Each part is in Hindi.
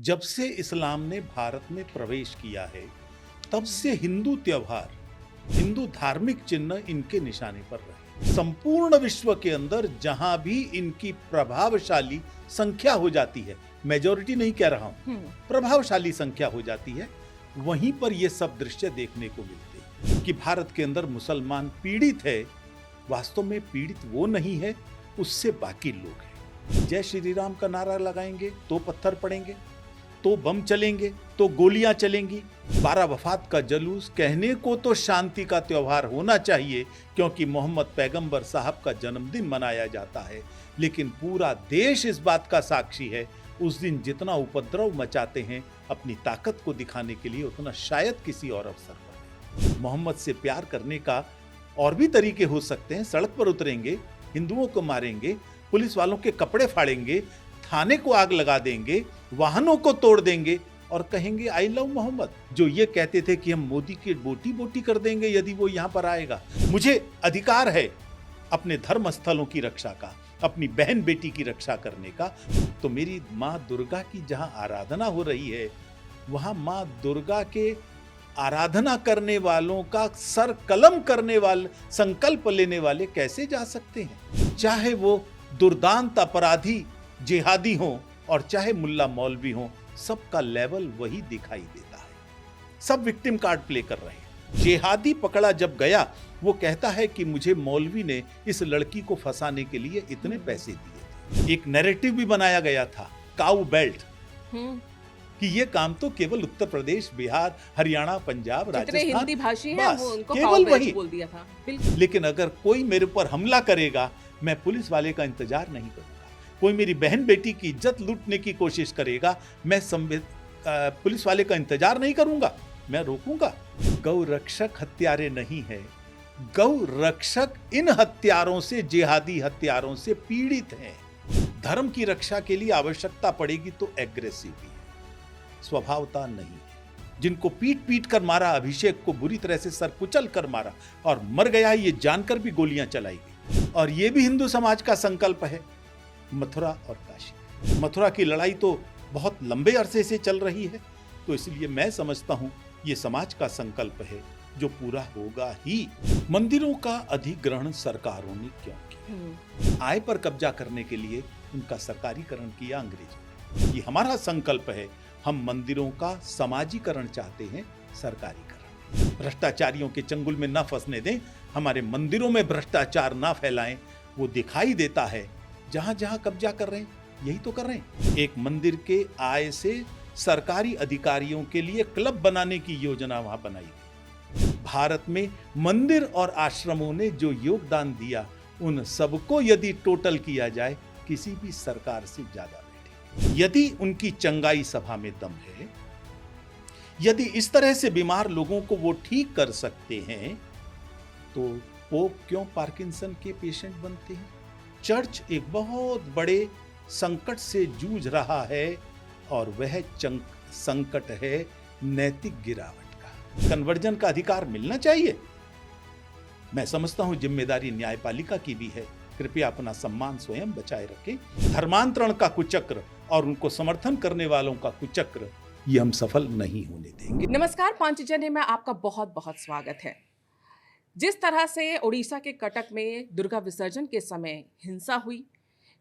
जब से इस्लाम ने भारत में प्रवेश किया है, तब से हिंदू त्योहार, हिंदू धार्मिक चिन्ह इनके निशाने पर रहे। संपूर्ण विश्व के अंदर जहां भी इनकी प्रभावशाली संख्या हो जाती है, मेजॉरिटी नहीं कह रहा हूं, प्रभावशाली संख्या हो जाती है, वहीं पर यह सब दृश्य देखने को मिलते हैं कि भारत के अंदर मुसलमान पीड़ित है। वास्तव में पीड़ित वो नहीं है, उससे बाकी लोग हैं। जय श्री राम का नारा लगाएंगे तो पत्थर पड़ेंगे, तो बम चलेंगे, तो गोलियां चलेंगी। 12 वफात का जलूस कहने को तो शांति का त्योहार होना चाहिए, क्योंकि मोहम्मद पैगंबर साहब का जन्मदिन मनाया जाता है, लेकिन पूरा देश इस बात का साक्षी है। उस दिन जितना उपद्रव मचाते हैं अपनी ताकत को दिखाने के लिए, उतना शायद किसी और अवसर पर नहीं। मोहम्मद से प्यार करने का और भी तरीके हो सकते हैं। सड़क पर उतरेंगे, हिंदुओं को मारेंगे, पुलिस वालों के कपड़े फाड़ेंगे, थाने को आग लगा देंगे, वाहनों को तोड़ देंगे और कहेंगे आई लव मोहम्मद। जो ये कहते थे कि हम मोदी की बोटी बोटी कर देंगे यदि वो यहां पर आएगा। मुझे अधिकार है अपने धर्म स्थलों की रक्षा का, अपनी बहन बेटी की रक्षा करने का। तो मेरी माँ दुर्गा की जहां आराधना हो रही है, वहां माँ दुर्गा के आराधना करने वालों का सर कलम करने वाले, संकल्प लेने वाले कैसे जा सकते हैं? चाहे वो दुर्दांत अपराधी जिहादी हों और चाहे मुल्ला मौलवी हों, सबका लेवल वही दिखाई देता है। सब विक्टिम कार्ड प्ले कर रहे हैं। जिहादी पकड़ा जब गया, वो कहता है कि मुझे मौलवी ने इस लड़की को फंसाने के लिए इतने पैसे दिए थे। एक नैरेटिव भी बनाया गया था, काऊ बेल्ट, कि ये काम तो केवल उत्तर प्रदेश, बिहार, हरियाणा, पंजाब, राजस्थान, हिंदी भाषी हैं वो उनको केवल वही बोल दिया था। लेकिन अगर कोई मेरे ऊपर हमला करेगा, मैं पुलिस वाले का इंतजार नहीं करूंगा। कोई मेरी बहन बेटी की इज्जत लूटने की कोशिश करेगा, मैं पुलिस वाले का इंतजार नहीं करूंगा, मैं रोकूंगा। गौ रक्षक हत्यारे नहीं है, गौ रक्षक इन हत्यारों से, जिहादी हत्यारों से पीड़ित हैं। धर्म की रक्षा के लिए आवश्यकता पड़ेगी तो एग्रेसिव भी है, स्वभावता नहीं है। जिनको पीट पीट कर मारा, अभिषेक को बुरी तरह से सर कुचल कर मारा और मर गया, ये जानकर भी गोलियां चलाई गई। और ये भी हिंदू समाज का संकल्प है। मथुरा और काशी, मथुरा की लड़ाई तो बहुत लंबे अरसे से चल रही है, तो इसलिए मैं समझता हूं ये समाज का संकल्प है जो पूरा होगा ही। मंदिरों का अधिग्रहण सरकारों ने क्यों किया? आय पर कब्जा करने के लिए उनका सरकारीकरण किया अंग्रेजों ने। ये हमारा संकल्प है, हम मंदिरों का समाजीकरण चाहते हैं, सरकारीकरण। भ्रष्टाचारियों के चंगुल में ना फंसने दें, हमारे मंदिरों में भ्रष्टाचार ना फैलाएं। वो दिखाई देता है जहां जहां कब्जा कर रहे हैं, यही तो कर रहे हैं। एक मंदिर के आय से सरकारी अधिकारियों के लिए क्लब बनाने की योजना वहां बनाई गई। भारत में मंदिर और आश्रमों ने जो योगदान दिया, उन सबको यदि टोटल किया जाए, किसी भी सरकार से ज्यादा बैठे। यदि उनकी चंगाई सभा में दम है, यदि इस तरह से बीमार लोगों को वो ठीक कर सकते हैं, तो पोप क्यों पार्किंसन के पेशेंट बनते हैं? चर्च एक बहुत बड़े संकट से जूझ रहा है और वह संकट है नैतिक गिरावट का। कन्वर्जन का अधिकार मिलना चाहिए। मैं समझता हूं जिम्मेदारी न्यायपालिका की भी है। कृपया अपना सम्मान स्वयं बचाए रखें। धर्मांतरण का कुचक्र और उनको समर्थन करने वालों का कुचक्र, ये हम सफल नहीं होने देंगे। नमस्कार, पांचजन्य में आपका बहुत बहुत स्वागत है। जिस तरह से उड़ीसा के कटक में दुर्गा विसर्जन के समय हिंसा हुई,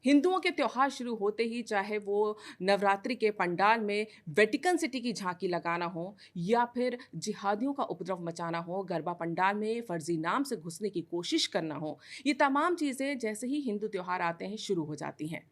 हिंदुओं के त्योहार शुरू होते ही, चाहे वो नवरात्रि के पंडाल में वेटिकन सिटी की झांकी लगाना हो या फिर जिहादियों का उपद्रव मचाना हो, गरबा पंडाल में फर्जी नाम से घुसने की कोशिश करना हो, ये तमाम चीज़ें जैसे ही हिंदू त्योहार आते हैं शुरू हो जाती हैं।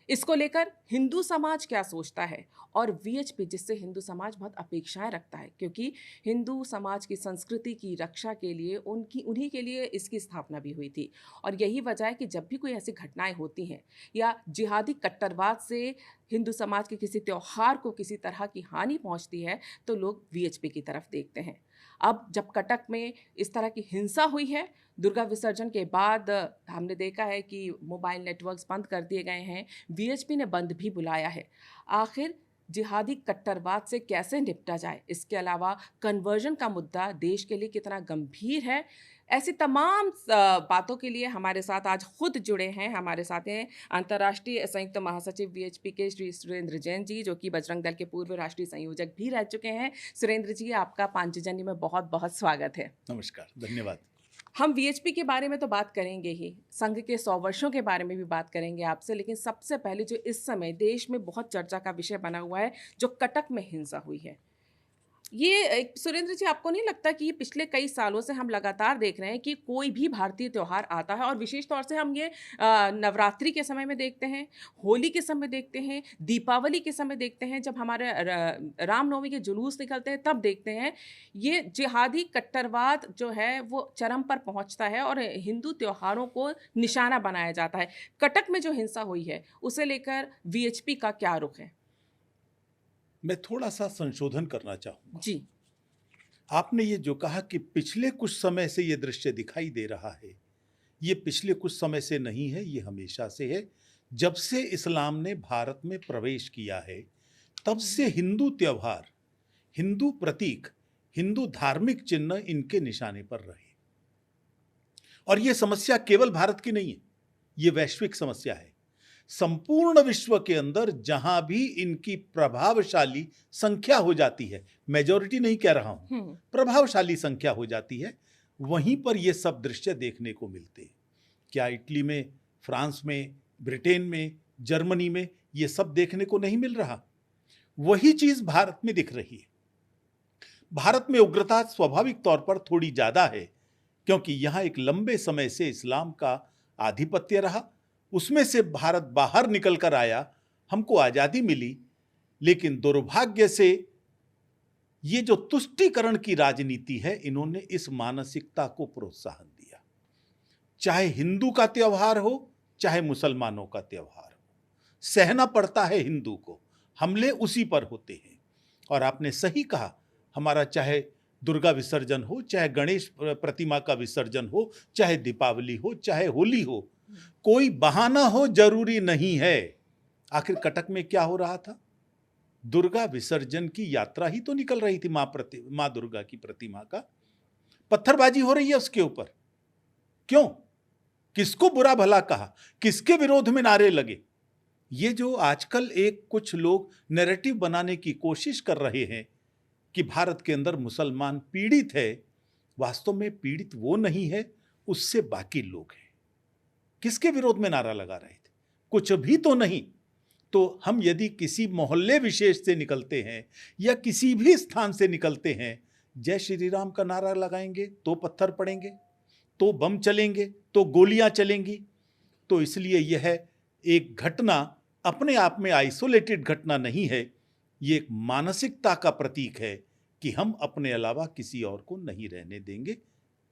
इसको लेकर हिंदू समाज क्या सोचता है और वीएचपी, जिससे हिंदू समाज बहुत अपेक्षाएं रखता है, क्योंकि हिंदू समाज की संस्कृति की रक्षा के लिए उन्हीं के लिए इसकी स्थापना भी हुई थी। और यही वजह है कि जब भी कोई ऐसी घटनाएं होती हैं या जिहादी कट्टरवाद से हिंदू समाज के किसी त्योहार को किसी तरह की हानि पहुंचती है, तो लोग वीएचपी की तरफ देखते हैं। अब जब कटक में इस तरह की हिंसा हुई है, दुर्गा विसर्जन के बाद हमने देखा है कि मोबाइल नेटवर्क्स बंद कर दिए गए हैं, वीएचपी ने बंद भी बुलाया है। आखिर जिहादी कट्टरवाद से कैसे निपटा जाए, इसके अलावा कन्वर्जन का मुद्दा देश के लिए कितना गंभीर है, ऐसी तमाम बातों के लिए हमारे साथ आज खुद जुड़े हैं, हमारे साथ हैं अंतर्राष्ट्रीय संयुक्त महासचिव वीएचपी के श्री सुरेंद्र जैन जी, जो कि बजरंग दल के पूर्व राष्ट्रीय संयोजक भी रह चुके हैं। सुरेंद्र जी, आपका पांचजन्य में बहुत बहुत स्वागत है। नमस्कार, धन्यवाद। हम वीएचपी के बारे में तो बात करेंगे ही, संघ के 100 वर्षों के बारे में भी बात करेंगे आपसे, लेकिन सबसे पहले जो इस समय देश में बहुत चर्चा का विषय बना हुआ है, जो कटक में हिंसा हुई है, ये सुरेंद्र जी, आपको नहीं लगता कि ये पिछले कई सालों से हम लगातार देख रहे हैं कि कोई भी भारतीय त्योहार आता है और विशेष तौर से हम ये नवरात्रि के समय में देखते हैं, होली के समय देखते हैं, दीपावली के समय देखते हैं, जब हमारे रामनवमी के जुलूस निकलते हैं तब देखते हैं, ये जिहादी कट्टरवाद जो है वो चरम पर पहुंचता है और हिंदू त्योहारों को निशाना बनाया जाता है। कटक में जो हिंसा हुई है उसे लेकर वीएचपी का क्या रुख है? मैं थोड़ा सा संशोधन करना चाहूंगा। जी। आपने ये जो कहा कि पिछले कुछ समय से ये दृश्य दिखाई दे रहा है, ये पिछले कुछ समय से नहीं है, ये हमेशा से है। जब से इस्लाम ने भारत में प्रवेश किया है, तब से हिंदू त्योहार, हिंदू प्रतीक, हिंदू धार्मिक चिन्ह इनके निशाने पर रहे। और ये समस्या केवल भारत की नहीं है, ये वैश्विक समस्या है। संपूर्ण विश्व के अंदर जहां भी इनकी प्रभावशाली संख्या हो जाती है, मेजॉरिटी नहीं कह रहा हूं, प्रभावशाली संख्या हो जाती है, वहीं पर ये सब दृश्य देखने को मिलते हैं। क्या इटली में, फ्रांस में, ब्रिटेन में, जर्मनी में ये सब देखने को नहीं मिल रहा? वही चीज भारत में दिख रही है। भारत में उग्रता स्वाभाविक तौर पर थोड़ी ज्यादा है, क्योंकि यहां एक लंबे समय से इस्लाम का आधिपत्य रहा, उसमें से भारत बाहर निकल कर आया, हमको आजादी मिली, लेकिन दुर्भाग्य से ये जो तुष्टीकरण की राजनीति है, इन्होंने इस मानसिकता को प्रोत्साहन दिया। चाहे हिंदू का त्योहार हो, चाहे मुसलमानों का त्योहार हो, सहना पड़ता है हिंदू को, हमले उसी पर होते हैं। और आपने सही कहा, हमारा चाहे दुर्गा विसर्जन हो, चाहे गणेश प्रतिमा का विसर्जन हो, चाहे दीपावली हो, चाहे होली हो, कोई बहाना हो जरूरी नहीं है। आखिर कटक में क्या हो रहा था? दुर्गा विसर्जन की यात्रा ही तो निकल रही थी, मां दुर्गा की प्रतिमा का। पत्थरबाजी हो रही है उसके ऊपर। क्यों? किसको बुरा भला कहा? किसके विरोध में नारे लगे? ये जो आजकल एक कुछ लोग नैरेटिव बनाने की कोशिश कर रहे हैं कि भारत के अंदर मुसलमान पीड़ित है, वास्तव में पीड़ित वो नहीं है, उससे बाकी लोग हैं। किसके विरोध में नारा लगा रहे थे? कुछ भी तो नहीं। तो हम यदि किसी मोहल्ले विशेष से निकलते हैं या किसी भी स्थान से निकलते हैं, जय श्री राम का नारा लगाएंगे तो पत्थर पड़ेंगे, तो बम चलेंगे, तो गोलियां चलेंगी। तो इसलिए यह एक घटना अपने आप में आइसोलेटेड घटना नहीं है, ये एक मानसिकता का प्रतीक है कि हम अपने अलावा किसी और को नहीं रहने देंगे,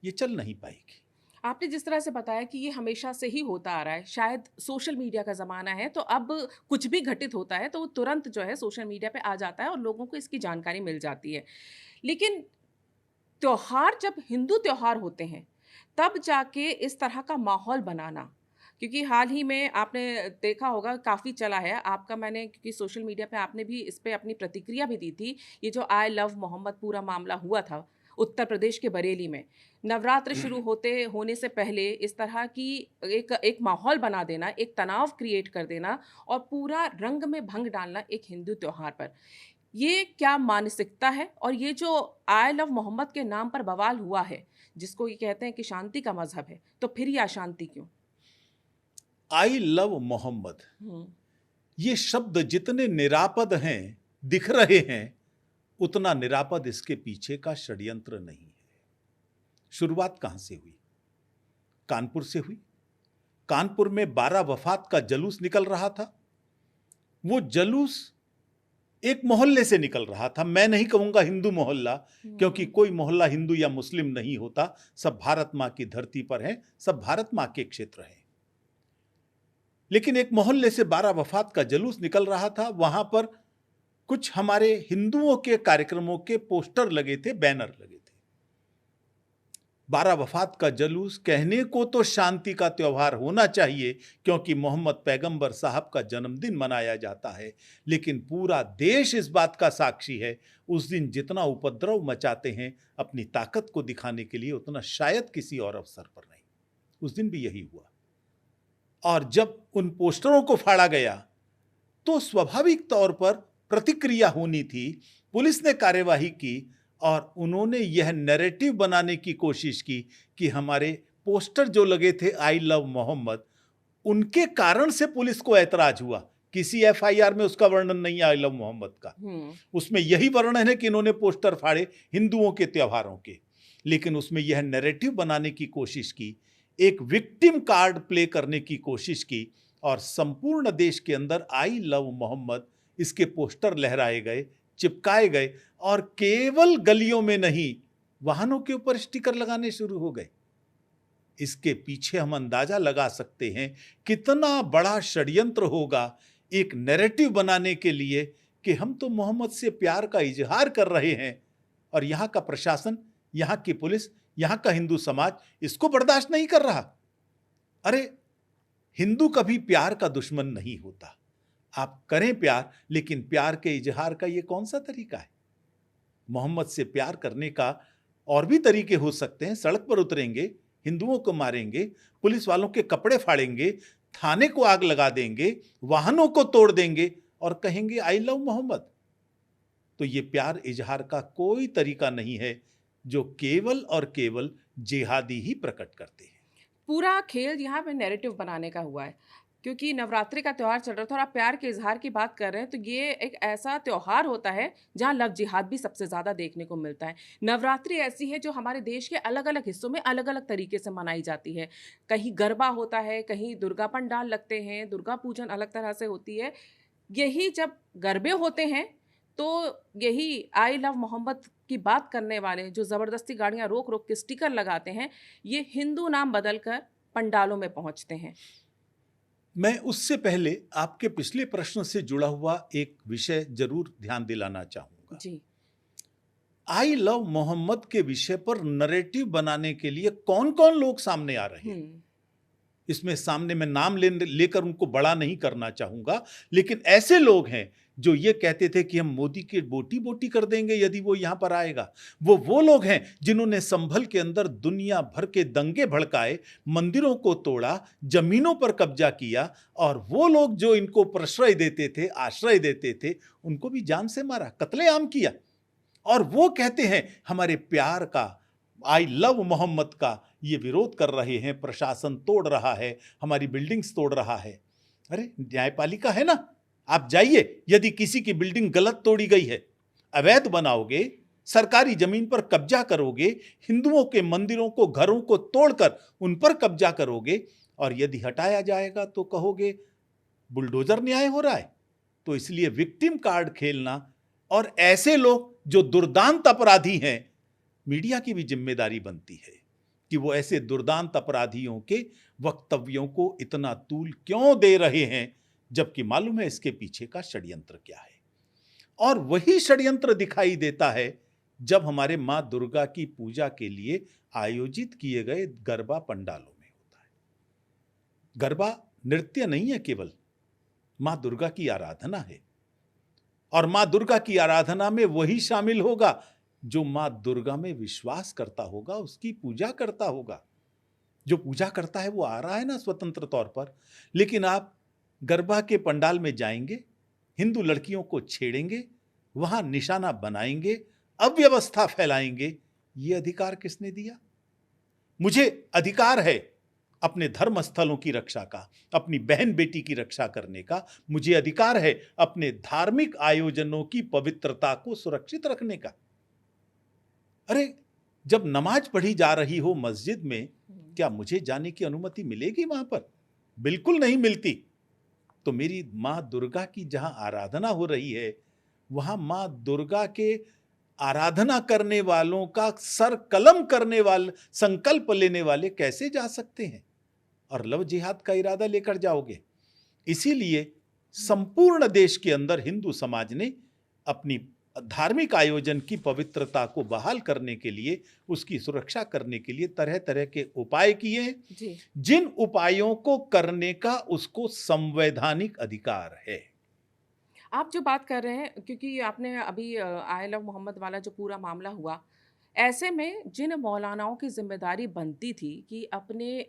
ये चल नहीं पाएगी। आपने जिस तरह से बताया कि ये हमेशा से ही होता आ रहा है, शायद सोशल मीडिया का ज़माना है, तो अब कुछ भी घटित होता है तो वो तुरंत जो है सोशल मीडिया पे आ जाता है और लोगों को इसकी जानकारी मिल जाती है। लेकिन त्योहार जब हिंदू त्योहार होते हैं, तब जाके इस तरह का माहौल बनाना, क्योंकि हाल ही में आपने देखा होगा, काफ़ी चला है आपका, मैंने क्योंकि सोशल मीडिया पे आपने भी इस पे अपनी प्रतिक्रिया भी दी थी, ये जो आई लव मोहम्मद पूरा मामला हुआ था उत्तर प्रदेश के बरेली में, नवरात्र शुरू होने से पहले इस तरह की एक माहौल बना देना, एक तनाव क्रिएट कर देना और पूरा रंग में भंग डालना एक हिंदू त्योहार पर, ये क्या मानसिकता है? और ये जो आई लव मोहम्मद के नाम पर बवाल हुआ है, जिसको ये कहते हैं कि शांति का मजहब है, तो फिर ये अशांति क्यों? आई लव मोहम्मद, ये शब्द जितने निरापद हैं, दिख रहे हैं, उतना निरापद इसके पीछे का षड्यंत्र नहीं है। शुरुआत कहां से हुई? कानपुर से हुई। कानपुर में 12 वफात का जलूस निकल रहा था। वो जलूस एक मोहल्ले से निकल रहा था। मैं नहीं कहूंगा हिंदू मोहल्ला, क्योंकि कोई मोहल्ला हिंदू या मुस्लिम नहीं होता, सब भारत मां की धरती पर हैं, सब भारत मां के क्षेत्र हैं। लेकिन एक मोहल्ले से 12 वफात का जलूस निकल रहा था। वहां पर कुछ हमारे हिंदुओं के कार्यक्रमों के पोस्टर लगे थे, बैनर लगे थे। 12 वफात का जलूस कहने को तो शांति का त्योहार होना चाहिए, क्योंकि मोहम्मद पैगंबर साहब का जन्मदिन मनाया जाता है, लेकिन पूरा देश इस बात का साक्षी है, उस दिन जितना उपद्रव मचाते हैं अपनी ताकत को दिखाने के लिए, उतना शायद किसी और अवसर पर नहीं। उस दिन भी यही हुआ। और जब उन पोस्टरों को फाड़ा गया तो स्वाभाविक तौर पर प्रतिक्रिया होनी थी। पुलिस ने कार्यवाही की और उन्होंने यह नैरेटिव बनाने की कोशिश की कि हमारे पोस्टर जो लगे थे आई लव मोहम्मद, उनके कारण से पुलिस को ऐतराज हुआ। किसी एफआईआर में उसका वर्णन नहीं है आई लव मोहम्मद का। उसमें यही वर्णन है कि इन्होंने पोस्टर फाड़े हिंदुओं के त्योहारों के। लेकिन उसमें यह नैरेटिव बनाने की कोशिश की, एक विक्टिम कार्ड प्ले करने की कोशिश की और संपूर्ण देश के अंदर आई लव मोहम्मद इसके पोस्टर लहराए गए, चिपकाए गए और केवल गलियों में नहीं, वाहनों के ऊपर स्टिकर लगाने शुरू हो गए। इसके पीछे हम अंदाजा लगा सकते हैं कितना बड़ा षड्यंत्र होगा एक नैरेटिव बनाने के लिए कि हम तो मोहम्मद से प्यार का इजहार कर रहे हैं और यहां का प्रशासन, यहां की पुलिस, यहां का हिंदू समाज इसको बर्दाश्त नहीं कर रहा। अरे, हिंदू कभी प्यार का दुश्मन नहीं होता। आप करें प्यार, लेकिन प्यार के इजहार का यह कौन सा तरीका है? मोहम्मद से प्यार करने का और भी तरीके हो सकते हैं। सड़क पर उतरेंगे, हिंदुओं को मारेंगे, पुलिस वालों के कपड़े फाड़ेंगे, थाने को आग लगा देंगे, वाहनों को तोड़ देंगे और कहेंगे आई लव मोहम्मद। तो ये प्यार इजहार का कोई तरीका नहीं है जो केवल और केवल जिहादी ही प्रकट करते हैं। पूरा खेल यहाँ पे नैरेटिव बनाने का हुआ है, क्योंकि नवरात्रि का त्यौहार चल रहा था और आप प्यार के इजहार की बात कर रहे हैं, तो ये एक ऐसा त्यौहार होता है जहाँ लव जिहाद भी सबसे ज़्यादा देखने को मिलता है। नवरात्रि ऐसी है जो हमारे देश के अलग अलग हिस्सों में अलग अलग तरीके से मनाई जाती है। कहीं गरबा होता है, कहीं दुर्गा पंडाल लगते हैं, दुर्गा पूजन अलग तरह से होती है। यही जब गरबे होते हैं तो यही आई लव मोहम्मद की बात करने वाले जो ज़बरदस्ती गाड़ियाँ रोक रोक के स्टिकर लगाते हैं, ये हिंदू नाम बदलकर पंडालों में पहुंचते हैं। मैं उससे पहले आपके पिछले प्रश्न से जुड़ा हुआ एक विषय जरूर ध्यान दिलाना चाहूंगा जी। आई लव मोहम्मद के विषय पर नैरेटिव बनाने के लिए कौन कौन लोग सामने आ रहे हैं। इसमें सामने मैं नाम लेकर उनको बड़ा नहीं करना चाहूंगा, लेकिन ऐसे लोग हैं जो ये कहते थे कि हम मोदी की बोटी बोटी कर देंगे यदि वो यहां पर आएगा। वो लोग हैं जिन्होंने संभल के अंदर दुनिया भर के दंगे भड़काए, मंदिरों को तोड़ा, जमीनों पर कब्जा किया, और वो लोग जो इनको प्रश्रय देते थे, आश्रय देते थे, उनको भी जान से मारा, कत्लेआम किया। और वो कहते हैं हमारे प्यार का, आई लव मोहम्मद का ये विरोध कर रहे हैं, प्रशासन तोड़ रहा है, हमारी बिल्डिंग्स तोड़ रहा है। अरे, न्यायपालिका है ना, आप जाइए, यदि किसी की बिल्डिंग गलत तोड़ी गई है, अवैध बनाओगे, सरकारी जमीन पर कब्जा करोगे, हिंदुओं के मंदिरों को, घरों को तोड़कर उन पर कब्जा करोगे, और यदि हटाया जाएगा तो कहोगे बुलडोजर न्याय हो रहा है। तो इसलिए विक्टिम कार्ड खेलना, और ऐसे लोग जो दुर्दांत अपराधी हैं, मीडिया की भी जिम्मेदारी बनती है कि वो ऐसे दुर्दांत अपराधियों के वक्तव्यों को इतना तूल क्यों दे रहे हैं, जबकि मालूम है इसके पीछे का षड्यंत्र क्या है। और वही षड्यंत्र दिखाई देता है जब हमारे मां दुर्गा की पूजा के लिए आयोजित किए गए गरबा पंडालों में होता है। गरबा नृत्य नहीं है, केवल मां दुर्गा की आराधना है, और मां दुर्गा की आराधना में वही शामिल होगा जो मां दुर्गा में विश्वास करता होगा, उसकी पूजा करता होगा। जो पूजा करता है वो आ रहा है ना स्वतंत्र तौर पर। लेकिन आप गरबा के पंडाल में जाएंगे, हिंदू लड़कियों को छेड़ेंगे, वहां निशाना बनाएंगे, अव्यवस्था फैलाएंगे। ये अधिकार किसने दिया? मुझे अधिकार है अपने धर्म स्थलों की रक्षा का, अपनी बहन बेटी की रक्षा करने का। मुझे अधिकार है अपने धार्मिक आयोजनों की पवित्रता को सुरक्षित रखने का। अरे, जब नमाज पढ़ी जा रही हो मस्जिद में, क्या मुझे जाने की अनुमति मिलेगी वहां पर? बिल्कुल नहीं मिलती। तो मेरी मां दुर्गा की जहां आराधना हो रही है, वहां मां दुर्गा के आराधना करने वालों का सर कलम करने वाले, संकल्प लेने वाले कैसे जा सकते हैं? और लव जिहाद का इरादा लेकर जाओगे। इसीलिए संपूर्ण देश के अंदर हिंदू समाज ने अपनी धार्मिक आयोजन की पवित्रता को बहाल करने के लिए, उसकी सुरक्षा करने के लिए तरह तरह के उपाय किए हैं, जी। जिन उपायों को करने का उसको संवैधानिक अधिकार है। आप जो बात कर रहे हैं क्योंकि आपने अभी आई लव मोहम्मद वाला जो पूरा मामला हुआ, ऐसे में जिन मौलानाओं की ज़िम्मेदारी बनती थी कि अपने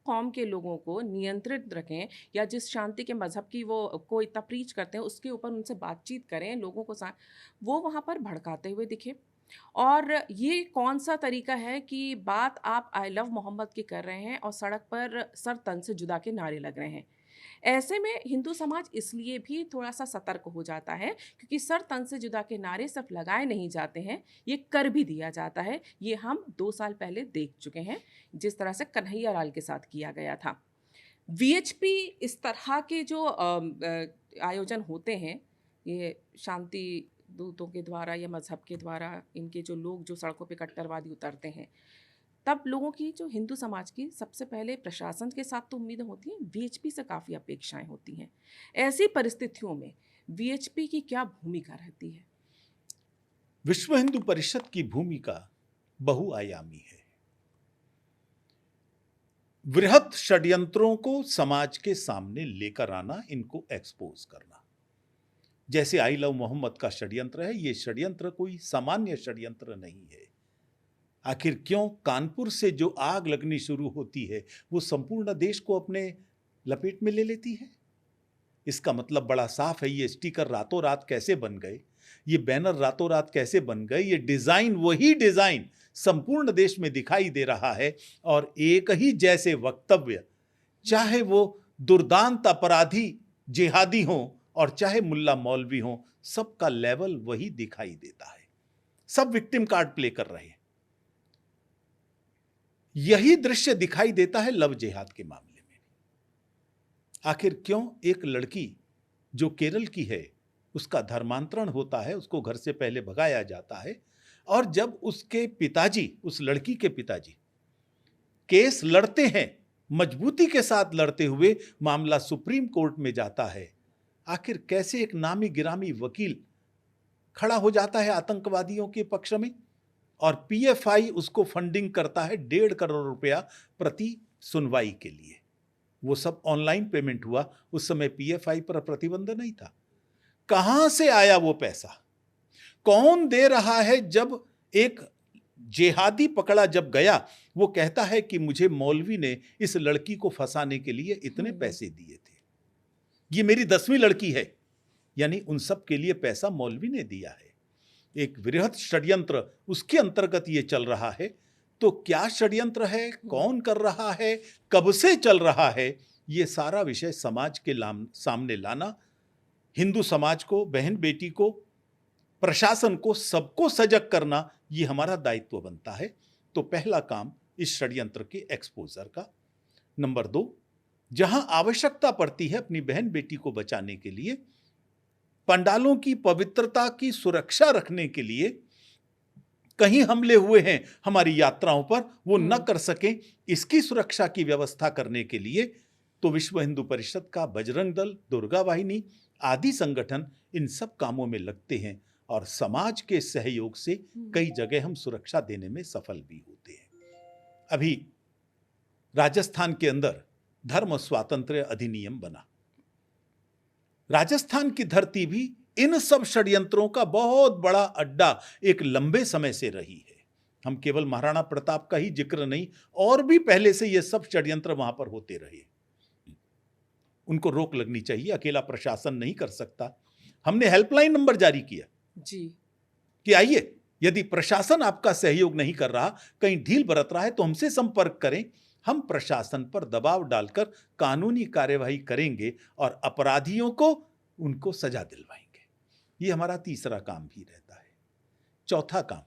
कौम के लोगों को नियंत्रित रखें या जिस शांति के मज़हब की वो को इतना प्रीच करते हैं, उसके ऊपर उनसे बातचीत करें, लोगों को वो वहाँ पर भड़काते हुए दिखे। और ये कौन-सा तरीका है कि बात आप आई लव मोहम्मद की कर रहे हैं और सड़क पर सर तन से जुदा के नारे लग रहे हैं। ऐसे में हिंदू समाज इसलिए भी थोड़ा-सा सतर्क हो जाता है क्योंकि सर तन से जुदा के नारे सिर्फ लगाए नहीं जाते हैं, ये कर भी दिया जाता है। ये हम 2 साल पहले देख चुके हैं, जिस तरह से कन्हैया लाल के साथ किया गया था। वीएचपी इस तरह के जो आयोजन होते हैं, ये शांति दूतों के द्वारा या मज़हब के द्वारा इनके जो लोग जो सड़कों पे कट्टरवादी उतरते हैं, तब लोगों की जो हिंदू समाज की सबसे पहले प्रशासन के साथ तो उम्मीदें होती हैं, वीएचपी से काफ़ी अपेक्षाएँ होती हैं। ऐसी परिस्थितियों में वीएचपी की क्या भूमिका रहती है? विश्व हिंदू परिषद की भूमिका बहुआयामी है। वृहत षड्यंत्रों को समाज के सामने लेकर आना, इनको एक्सपोज करना। जैसे आई लव मोहम्मद का षड्यंत्र है, ये षड्यंत्र कोई सामान्य षड्यंत्र नहीं है। आखिर क्यों कानपुर से जो आग लगनी शुरू होती है वो संपूर्ण देश को अपने लपेट में ले लेती है? इसका मतलब बड़ा साफ है। ये स्टिकर रातों रात कैसे बन गए, ये बैनर रातों रात कैसे बन गए, ये डिजाइन, वही डिजाइन संपूर्ण देश में दिखाई दे रहा है। और एक ही जैसे वक्तव्य, चाहे वो दुर्दांत अपराधी जिहादी हों और चाहे मुल्ला मौलवी हों, सबका लेवल वही दिखाई देता है। सब विक्टिम कार्ड प्ले कर रहे हैं। यही दृश्य दिखाई देता है लव जिहाद के मामले में। आखिर क्यों एक लड़की जो केरल की है, उसका धर्मांतरण होता है, उसको घर से पहले भगाया जाता है, और जब उसके पिताजी, उस लड़की के पिताजी केस लड़ते हैं, मजबूती के साथ लड़ते हुए मामला सुप्रीम कोर्ट में जाता है, आखिर कैसे एक नामी गिरामी वकील खड़ा हो जाता है आतंकवादियों के पक्ष में, और पीएफआई उसको फंडिंग करता है 1.5 करोड़ रुपया प्रति सुनवाई के लिए। वो सब ऑनलाइन पेमेंट हुआ, उस समय पीएफआई पर प्रतिबंध नहीं था। कहां से आया वो पैसा, कौन दे रहा है? जब एक जिहादी पकड़ा जब गया, वो कहता है कि मुझे मौलवी ने इस लड़की को फंसाने के लिए इतने पैसे दिए थे, ये मेरी 10वीं लड़की है, यानी उन सब के लिए पैसा मौलवी ने दिया है। एक वृहत षड्यंत्र उसके अंतर्गत ये चल रहा है। तो क्या षड्यंत्र है, कौन कर रहा है, कब से चल रहा है, ये सारा विषय समाज के सामने लाना, हिंदू समाज को, बहन बेटी को, प्रशासन को, सबको सजग करना, ये हमारा दायित्व बनता है। तो पहला काम इस षड्यंत्र के एक्सपोजर का। नंबर 2, जहां आवश्यकता पड़ती है अपनी बहन बेटी को बचाने के लिए, पंडालों की पवित्रता की सुरक्षा रखने के लिए, कहीं हमले हुए हैं हमारी यात्राओं पर, वो न कर सकें, इसकी सुरक्षा की व्यवस्था करने के लिए तो विश्व हिंदू परिषद का बजरंग दल, दुर्गा वाहिनी आदि संगठन इन सब कामों में लगते हैं, और समाज के सहयोग से कई जगह हम सुरक्षा देने में सफल भी होते हैं। अभी राजस्थान के अंदर धर्म स्वातंत्र्य अधिनियम बना। राजस्थान की धरती भी इन सब षड्यंत्रों का बहुत बड़ा अड्डा एक लंबे समय से रही है। हम केवल महाराणा प्रताप का ही जिक्र नहीं, और भी पहले से ये सब षड्यंत्र वहां पर होते रहे। उनको रोक लगनी चाहिए, अकेला प्रशासन नहीं कर सकता। हमने हेल्पलाइन नंबर जारी किया जी, कि आइए, यदि प्रशासन आपका सहयोग नहीं कर रहा, कहीं ढील बरत रहा है, तो हमसे संपर्क करें। हम प्रशासन पर दबाव डालकर कानूनी कार्यवाही करेंगे और अपराधियों को उनको सजा दिलवाएंगे। ये हमारा तीसरा काम भी रहता है। चौथा काम,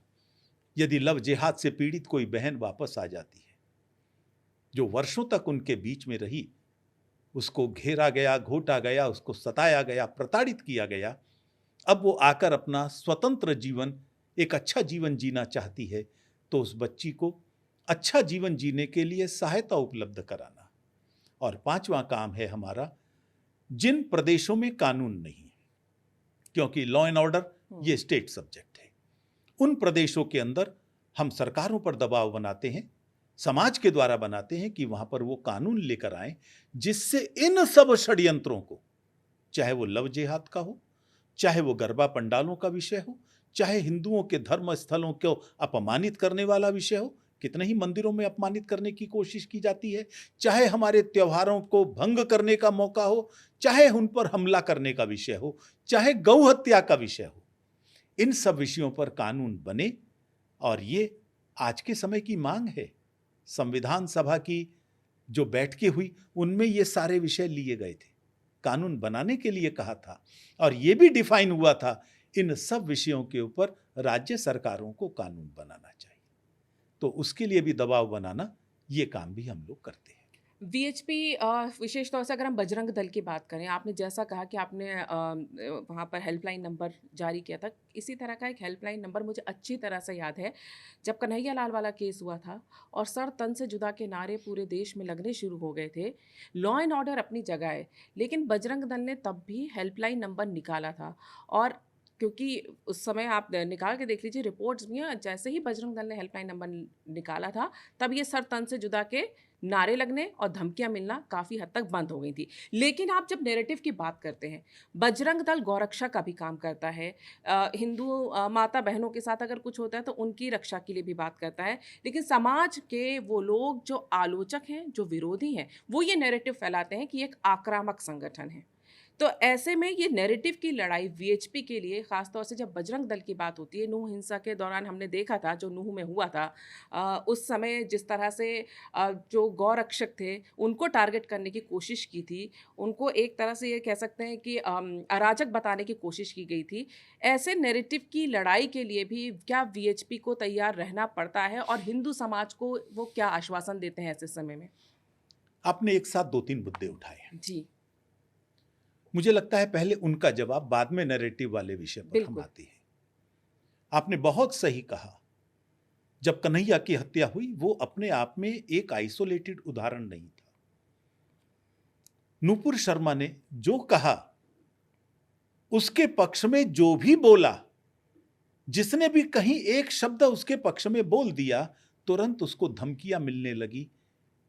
यदि लव जिहाद से पीड़ित कोई बहन वापस आ जाती है, जो वर्षों तक उनके बीच में रही, उसको घेरा गया, घोटा गया, उसको सताया गया, प्रताड़ित किया गया, अब वो आकर अपना स्वतंत्र जीवन, एक अच्छा जीवन जीना चाहती है, तो उस बच्ची को अच्छा जीवन जीने के लिए सहायता उपलब्ध कराना। और पांचवा काम है हमारा, जिन प्रदेशों में कानून नहीं है, क्योंकि लॉ एंड ऑर्डर ये स्टेट सब्जेक्ट है। उन प्रदेशों के अंदर हम सरकारों पर दबाव बनाते हैं, समाज के द्वारा बनाते हैं कि वहां पर वो कानून लेकर आए जिससे इन सब षड्यंत्रों को, चाहे वो लव जिहाद का हो, चाहे वो गरबा पंडालों का विषय हो, चाहे हिंदुओं के धर्म स्थलों को अपमानित करने वाला विषय हो, कितने ही मंदिरों में अपमानित करने की कोशिश की जाती है, चाहे हमारे त्योहारों को भंग करने का मौका हो, चाहे उन पर हमला करने का विषय हो, चाहे गौ हत्या का विषय हो, इन सब विषयों पर कानून बने। और ये आज के समय की मांग है। संविधान सभा की जो बैठकें हुई उनमें ये सारे विषय लिए गए थे, कानून बनाने के लिए कहा था, और ये भी डिफाइन हुआ था इन सब विषयों के ऊपर राज्य सरकारों को कानून बनाना चाहिए। तो उसके लिए भी दबाव बनाना, ये काम भी हम लोग करते हैं। वीएचपी विशेष तौर से अगर हम बजरंग दल की बात करें, आपने जैसा कहा कि आपने वहाँ पर हेल्पलाइन नंबर जारी किया था, इसी तरह का एक हेल्पलाइन नंबर मुझे अच्छी तरह से याद है। जब कन्हैया लाल वाला केस हुआ था और सर तन से जुदा के नारे पूरे देश में लगने शुरू हो गए थे, लॉ एंड ऑर्डर अपनी जगह है, लेकिन बजरंग दल ने तब भी हेल्पलाइन नंबर निकाला था। और क्योंकि उस समय आप निकाल के देख लीजिए रिपोर्ट्स में, जैसे ही बजरंग दल ने हेल्पलाइन नंबर निकाला था, तब ये सर तन से जुदा के नारे लगने और धमकियां मिलना काफ़ी हद तक बंद हो गई थी। लेकिन आप जब नैरेटिव की बात करते हैं, बजरंग दल गौरक्षा का भी काम करता है, हिंदू माता बहनों के साथ अगर कुछ होता है तो उनकी रक्षा के लिए भी बात करता है, लेकिन समाज के वो लोग जो आलोचक हैं, जो विरोधी हैं, वो ये नैरेटिव फैलाते हैं कि एक आक्रामक संगठन है। तो ऐसे में ये नैरेटिव की लड़ाई वीएचपी के लिए, ख़ासतौर से जब बजरंग दल की बात होती है, नूह हिंसा के दौरान हमने देखा था जो नूह में हुआ था, उस समय जिस तरह से जो गौरक्षक थे उनको टारगेट करने की कोशिश की थी, उनको एक तरह से ये कह सकते हैं कि अराजक बताने की कोशिश की गई थी। ऐसे नैरेटिव की लड़ाई के लिए भी क्या वीएचपी को तैयार रहना पड़ता है, और हिंदू समाज को वो क्या आश्वासन देते हैं ऐसे समय में? आपने एक साथ 2-3 मुद्दे उठाए हैं। जी, मुझे लगता है पहले उनका जवाब, बाद में नैरेटिव वाले विषय पर हम बिल्कुल। आते हैं। आपने बहुत सही कहा, जब कन्हैया की हत्या हुई वो अपने आप में एक आइसोलेटेड उदाहरण नहीं था। नूपुर शर्मा ने जो कहा, उसके पक्ष में जो भी बोला, जिसने भी कहीं एक शब्द उसके पक्ष में बोल दिया, तुरंत उसको धमकियां मिलने लगी,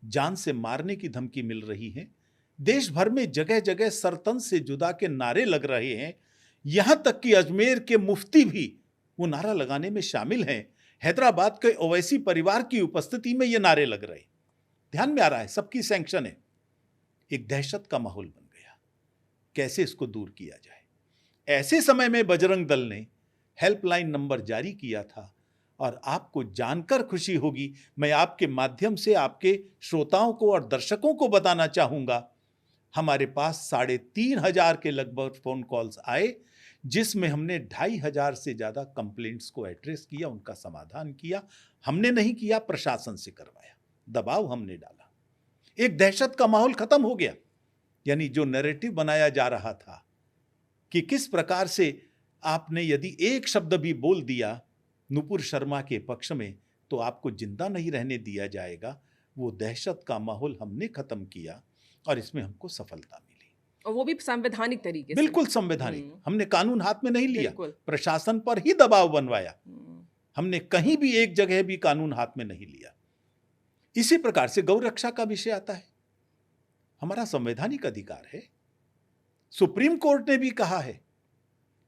जान से मारने की धमकी मिल रही है। देश भर में जगह जगह सरतन से जुदा के नारे लग रहे हैं, यहां तक कि अजमेर के मुफ्ती भी वो नारा लगाने में शामिल हैं। हैदराबाद के ओवैसी परिवार की उपस्थिति में ये नारे लग रहे, ध्यान में आ रहा है, सबकी सैंक्शन है। एक दहशत का माहौल बन गया, कैसे इसको दूर किया जाए। ऐसे समय में बजरंग दल ने हेल्पलाइन नंबर जारी किया था, और आपको जानकर खुशी होगी, मैं आपके माध्यम से आपके श्रोताओं को और दर्शकों को बताना चाहूंगा, हमारे पास 3,500 के लगभग फोन कॉल्स आए, जिसमें हमने 2,500 से ज्यादा कंप्लेंट्स को एड्रेस किया, उनका समाधान किया। हमने नहीं किया, प्रशासन से करवाया, दबाव हमने डाला। एक दहशत का माहौल खत्म हो गया। यानी जो नैरेटिव बनाया जा रहा था कि किस प्रकार से आपने यदि एक शब्द भी बोल दिया नूपुर शर्मा के पक्ष में तो आपको जिंदा नहीं रहने दिया जाएगा, वो दहशत का माहौल हमने खत्म किया, और इसमें हमको सफलता मिली। और वो भी संवैधानिक तरीके से। बिल्कुल संवैधानिक, हमने कानून हाथ में नहीं लिया, बिल्कुल। प्रशासन पर ही दबाव बनवाया, हमने कहीं भी एक जगह भी कानून हाथ में नहीं लिया। इसी प्रकार से गौ रक्षा का विषय आता है, हमारा संवैधानिक अधिकार है। सुप्रीम कोर्ट ने भी कहा है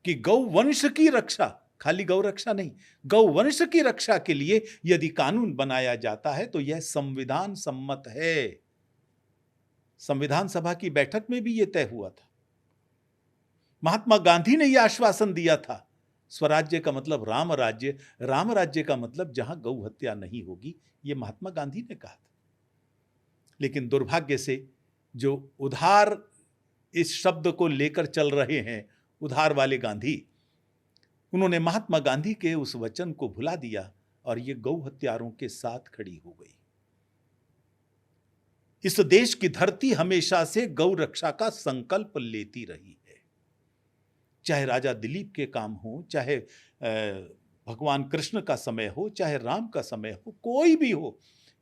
कि गौ वंश की रक्षा, खाली गौ रक्षा नहीं, गौ वंश की रक्षा के लिए यदि कानून बनाया जाता है तो यह संविधान सम्मत है। संविधान सभा की बैठक में भी यह तय हुआ था। महात्मा गांधी ने यह आश्वासन दिया था, स्वराज्य का मतलब राम राज्य, राम राज्य का मतलब जहां गौ हत्या नहीं होगी, यह महात्मा गांधी ने कहा था। लेकिन दुर्भाग्य से जो उधार इस शब्द को लेकर चल रहे हैं, उधार वाले गांधी, उन्होंने महात्मा गांधी के उस वचन को भुला दिया और ये गौ हत्यारों के साथ खड़ी हो गई। इस देश की धरती हमेशा से गौ रक्षा का संकल्प लेती रही है, चाहे राजा दिलीप के काम हो, चाहे भगवान कृष्ण का समय हो, चाहे राम का समय हो, कोई भी हो,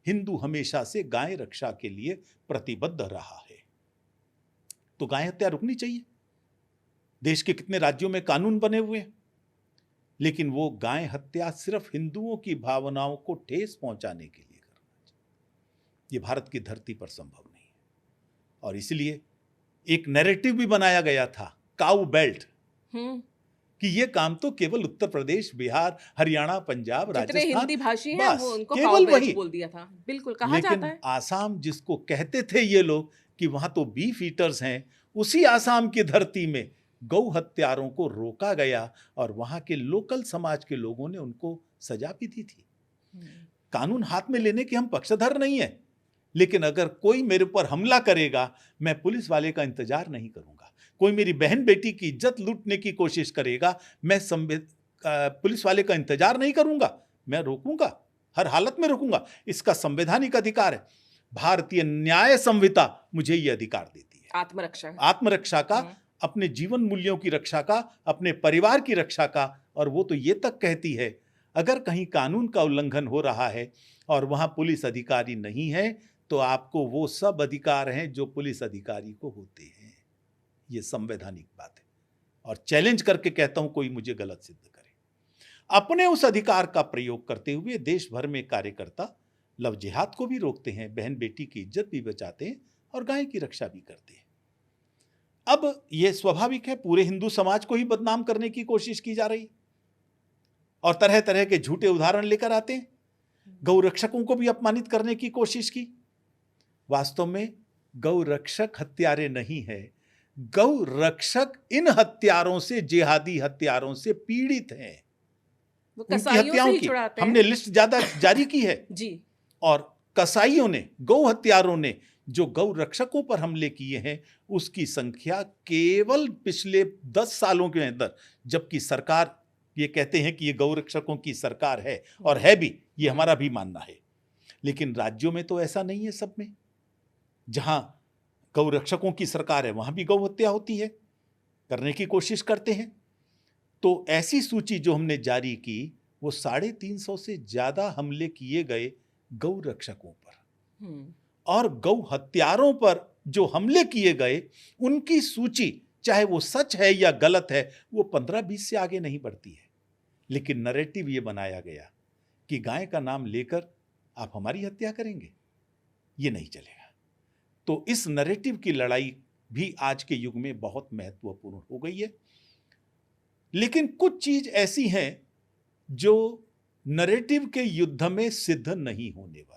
हिंदू हमेशा से गाय रक्षा के लिए प्रतिबद्ध रहा है। तो गाय हत्या रुकनी चाहिए। देश के कितने राज्यों में कानून बने हुए हैं, लेकिन वो गाय हत्या सिर्फ हिंदुओं की भावनाओं को ठेस पहुंचाने के लिए करना चाहिए। ये भारत की धरती पर संभव नहीं है। और इसलिए एक नैरेटिव भी बनाया गया था, काऊ बेल्ट, कि ये काम तो केवल उत्तर प्रदेश, बिहार, हरियाणा, पंजाब, जितने राजस्थान, हिंदी भाषी हैं बस वो उनको केवल काऊ बेल्ट वही। बोल दिया था। बिल्कुल कहा लेकिन जाता है। आसाम, जिसको कहते थे ये लोग कि वहां तो बीफ ईटर्स हैं, उसी आसाम की धरती में गौ हत्यारों को रोका गया और वहां के लोकल समाज के लोगों ने उनको सजा भी दी थी। कानून हाथ में लेने के हम पक्षधर नहीं है, लेकिन अगर कोई मेरे ऊपर हमला करेगा, मैं पुलिस वाले का इंतजार नहीं करूंगा। कोई मेरी बहन बेटी की इज्जत लूटने की कोशिश करेगा, मैं पुलिस वाले का इंतजार नहीं करूंगा, मैं रोकूंगा, हर हालत में रोकूंगा। इसका संवैधानिक अधिकार है। भारतीय न्याय संहिता मुझे यह अधिकार देती है, आत्मरक्षा का, अपने जीवन मूल्यों की रक्षा का, अपने परिवार की रक्षा का। और वो तो ये तक कहती है, अगर कहीं कानून का उल्लंघन हो रहा है और वहां पुलिस अधिकारी नहीं है, तो आपको वो सब अधिकार हैं जो पुलिस अधिकारी को होते हैं। ये संवैधानिक बात है और चैलेंज करके कहता हूं, कोई मुझे गलत सिद्ध करे। अपने उस अधिकार का प्रयोग करते हुए देश भर में कार्यकर्ता लव जिहाद को भी रोकते हैं, बहन बेटी की इज्जत भी बचाते हैं और गाय की रक्षा भी करते हैं। अब यह स्वाभाविक है, पूरे हिंदू समाज को ही बदनाम करने की कोशिश की जा रही और तरह तरह के झूठे उदाहरण लेकर आते हैं। गौ रक्षकों को भी अपमानित करने की कोशिश की। वास्तव में गौ रक्षक हत्यारे नहीं है, गौ रक्षक इन हत्यारों से, जिहादी हत्यारों से पीड़ित हैं। उनकी हत्याओं की हमने लिस्ट ज्यादा जारी की है जी। और कसाईयों ने, गौ हत्यारों ने जो गौ रक्षकों पर हमले किए हैं, उसकी संख्या केवल पिछले 10 सालों के अंदर, जबकि सरकार ये कहते हैं कि ये गौ रक्षकों की सरकार है, और है भी, ये हमारा भी मानना है, लेकिन राज्यों में तो ऐसा नहीं है। सब में जहां गौ रक्षकों की सरकार है वहां भी गौ हत्या होती है, करने की कोशिश करते हैं। तो ऐसी सूची जो हमने जारी की, वो 350 से ज्यादा हमले किए गए गौ रक्षकों पर, और गौ हत्यारों पर जो हमले किए गए, उनकी सूची, चाहे वो सच है या गलत है, वो 15-20 से आगे नहीं बढ़ती है। लेकिन नैरेटिव ये बनाया गया कि गाय का नाम लेकर आप हमारी हत्या करेंगे, ये नहीं चलेगा। तो इस नैरेटिव की लड़ाई भी आज के युग में बहुत महत्वपूर्ण हो गई है। लेकिन कुछ चीज ऐसी हैं जो नैरेटिव के युद्ध में सिद्ध नहीं होने वाली।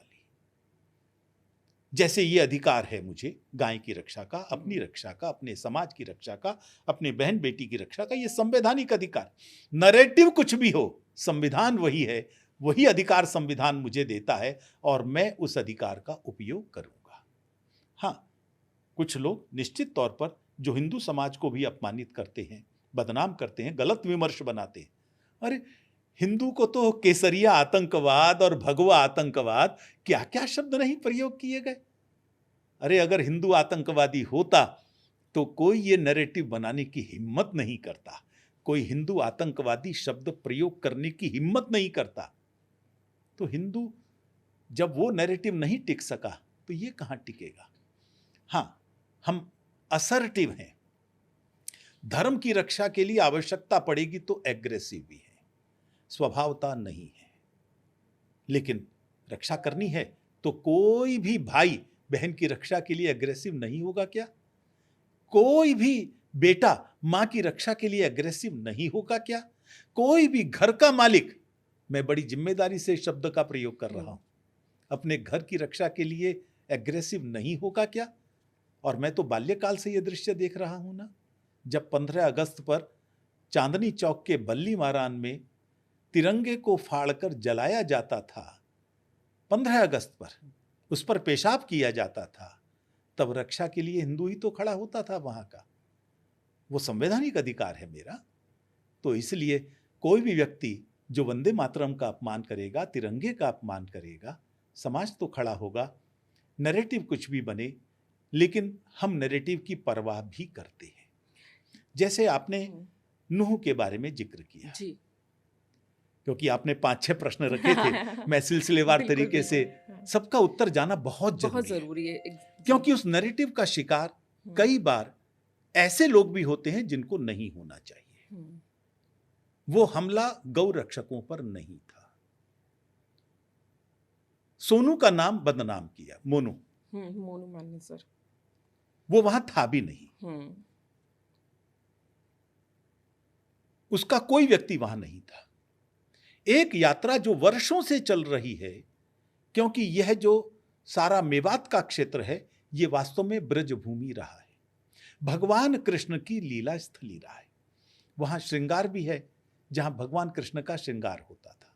जैसे ये अधिकार है मुझे गाय की रक्षा का, अपनी रक्षा का, अपने समाज की रक्षा का, अपने बहन बेटी की रक्षा का, ये संवैधानिक अधिकार। नैरेटिव कुछ भी हो, संविधान वही है, वही अधिकार संविधान मुझे देता है और मैं उस अधिकार का उपयोग करूंगा। हाँ, कुछ लोग निश्चित तौर पर जो हिंदू समाज को भी अपमानित करते हैं, बदनाम करते हैं, गलत विमर्श बनाते हैं। अरे हिंदू को तो केसरिया आतंकवाद और भगवा आतंकवाद, क्या क्या शब्द नहीं प्रयोग किए गए। अरे अगर हिंदू आतंकवादी होता तो कोई ये नैरेटिव बनाने की हिम्मत नहीं करता, कोई हिंदू आतंकवादी शब्द प्रयोग करने की हिम्मत नहीं करता। तो हिंदू जब वो नैरेटिव नहीं टिक सका तो ये कहां टिकेगा। हाँ, हम असर्टिव हैं। धर्म की रक्षा के लिए आवश्यकता पड़ेगी तो एग्रेसिव भी है, स्वभावता नहीं है। लेकिन रक्षा करनी है तो कोई भी भाई बहन की रक्षा के लिए एग्रेसिव नहीं होगा क्या? कोई भी बेटा मां की रक्षा के लिए एग्रेसिव नहीं होगा क्या? कोई भी घर का मालिक, मैं बड़ी जिम्मेदारी से शब्द का प्रयोग कर रहा हूं, अपने घर की रक्षा के लिए एग्रेसिव नहीं होगा क्या? और मैं तो बाल्यकाल से यह दृश्य देख रहा हूं ना, जब 15 अगस्त पर चांदनी चौक के बल्ली मारान में तिरंगे को फाड़कर जलाया जाता था, 15 अगस्त पर उस पर पेशाब किया जाता था, तब रक्षा के लिए हिंदू ही तो खड़ा होता था वहां का। वो संवैधानिक अधिकार है मेरा। तो इसलिए कोई भी व्यक्ति जो वंदे मातरम का अपमान करेगा, तिरंगे का अपमान करेगा, समाज तो खड़ा होगा। नैरेटिव कुछ भी बने, लेकिन हम नैरेटिव की परवाह भी करते हैं। जैसे आपने नूह के बारे में जिक्र किया जी, क्योंकि आपने 5-6 प्रश्न रखे थे, मैं सिलसिलेवार तरीके से सबका उत्तर जाना बहुत जरूरी है। क्योंकि उस नैरेटिव का शिकार कई बार ऐसे लोग भी होते हैं जिनको नहीं होना चाहिए। वो हमला गौ रक्षकों पर नहीं था। सोनू का नाम बदनाम किया, मोनू, मोनू मान्य सर। वो वहां था भी नहीं, उसका कोई व्यक्ति वहां नहीं था। एक यात्रा जो वर्षों से चल रही है, क्योंकि यह जो सारा मेवात का क्षेत्र है यह वास्तव में ब्रजभूमि रहा है, भगवान कृष्ण की लीला स्थली रहा है। वहां श्रृंगार भी है, जहां भगवान कृष्ण का श्रृंगार होता था।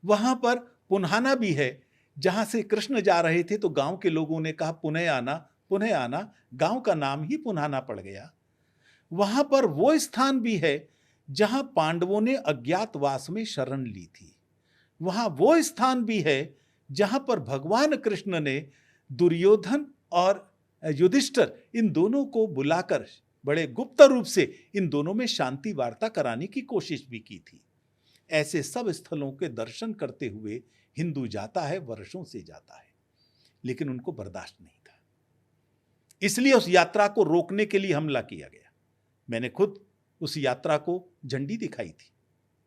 वहां पर पुन्हाना भी है, जहां से कृष्ण जा रहे थे तो गांव के लोगों ने कहा पुनः आना, पुनः आना, गांव का नाम ही पुन्हाना पड़ गया। वहां पर वो स्थान भी है जहां पांडवों ने अज्ञातवास में शरण ली थी। वहां वो स्थान भी है जहां पर भगवान कृष्ण ने दुर्योधन और युधिष्ठिर इन दोनों को बुलाकर बड़े गुप्त रूप से इन दोनों में शांति वार्ता कराने की कोशिश भी की थी। ऐसे सब स्थलों के दर्शन करते हुए हिंदू जाता है, वर्षों से जाता है, लेकिन उनको बर्दाश्त नहीं था। इसलिए उस यात्रा को रोकने के लिए हमला किया गया। मैंने खुद उस यात्रा को झंडी दिखाई थी,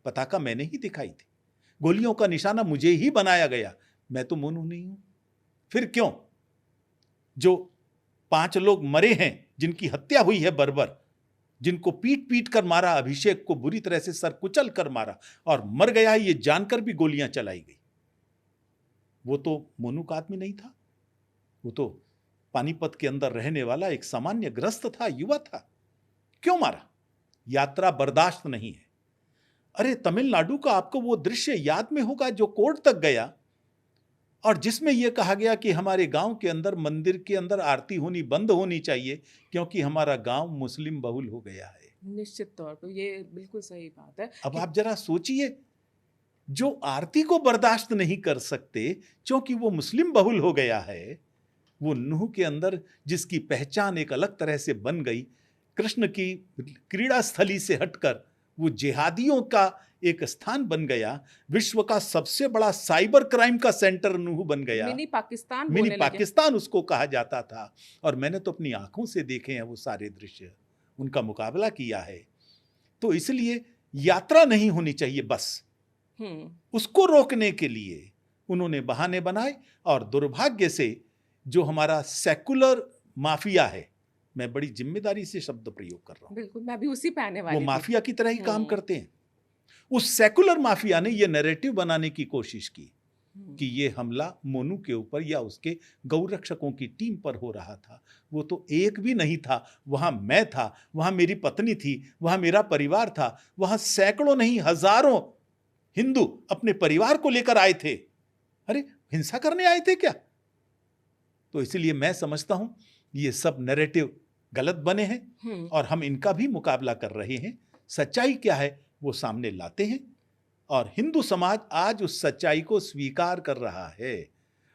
पताका मैंने ही दिखाई थी, गोलियों का निशाना मुझे ही बनाया गया। मैं तो मोनू नहीं हूं। फिर क्यों? जो 5 लोग मरे हैं, जिनकी हत्या हुई है बर्बर, जिनको पीट पीट कर मारा, अभिषेक को बुरी तरह से सर कुचल कर मारा और मर गया है ये जानकर भी गोलियां चलाई गई, वो तो मोनू का आदमी नहीं था। वो तो पानीपत के अंदर रहने वाला एक सामान्य ग्रस्त था, युवा था। क्यों मारा? यात्रा बर्दाश्त नहीं है। अरे तमिलनाडु का आपको वो दृश्य याद में होगा जो कोर्ट तक गया और जिसमें यह कहा गया कि हमारे गांव के अंदर, मंदिर के अंदर आरती होनी बंद होनी चाहिए क्योंकि हमारा गांव मुस्लिम बहुल हो गया है। निश्चित तौर पर ये बिल्कुल सही बात है। अब आप जरा सोचिए, जो आरती को बर्दाश्त नहीं कर सकते क्योंकि वो मुस्लिम बहुल हो गया है, वो नूह के अंदर जिसकी पहचान एक अलग तरह से बन गई, कृष्ण की क्रीड़ा स्थली से हटकर वो जिहादियों का एक स्थान बन गया, विश्व का सबसे बड़ा साइबर क्राइम का सेंटर नूह बन गया, मिनी पाकिस्तान मिनी पाकिस्तान उसको कहा जाता था। और मैंने तो अपनी आंखों से देखे हैं वो सारे दृश्य, उनका मुकाबला किया है। तो इसलिए यात्रा नहीं होनी चाहिए, बस उसको रोकने के लिए उन्होंने बहाने बनाए। और दुर्भाग्य से जो हमारा सेकुलर माफिया है, मैं बड़ी जिम्मेदारी से शब्द प्रयोग कर रहा हूं, बिल्कुल मैं भी उसी पे आने वाली वो माफिया की तरह ही काम करते हैं। उस सेकुलर माफिया ने ये नैरेटिव बनाने की कोशिश की कि ये हमला मोनू के ऊपर या उसके गौरक्षकों की टीम पर हो रहा था। वो तो एक भी नहीं था, वहां मैं था, वहां मेरी पत्नी थी, वहां मेरा परिवार था, वहां सैकड़ों नहीं हजारों हिंदू अपने परिवार को लेकर आए थे। अरे हिंसा करने आए थे क्या? तो इसलिए मैं समझता हूं ये सब नैरेटिव गलत बने हैं और हम इनका भी मुकाबला कर रहे हैं। सच्चाई क्या है वो सामने लाते हैं और हिंदू समाज आज उस सच्चाई को स्वीकार कर रहा है।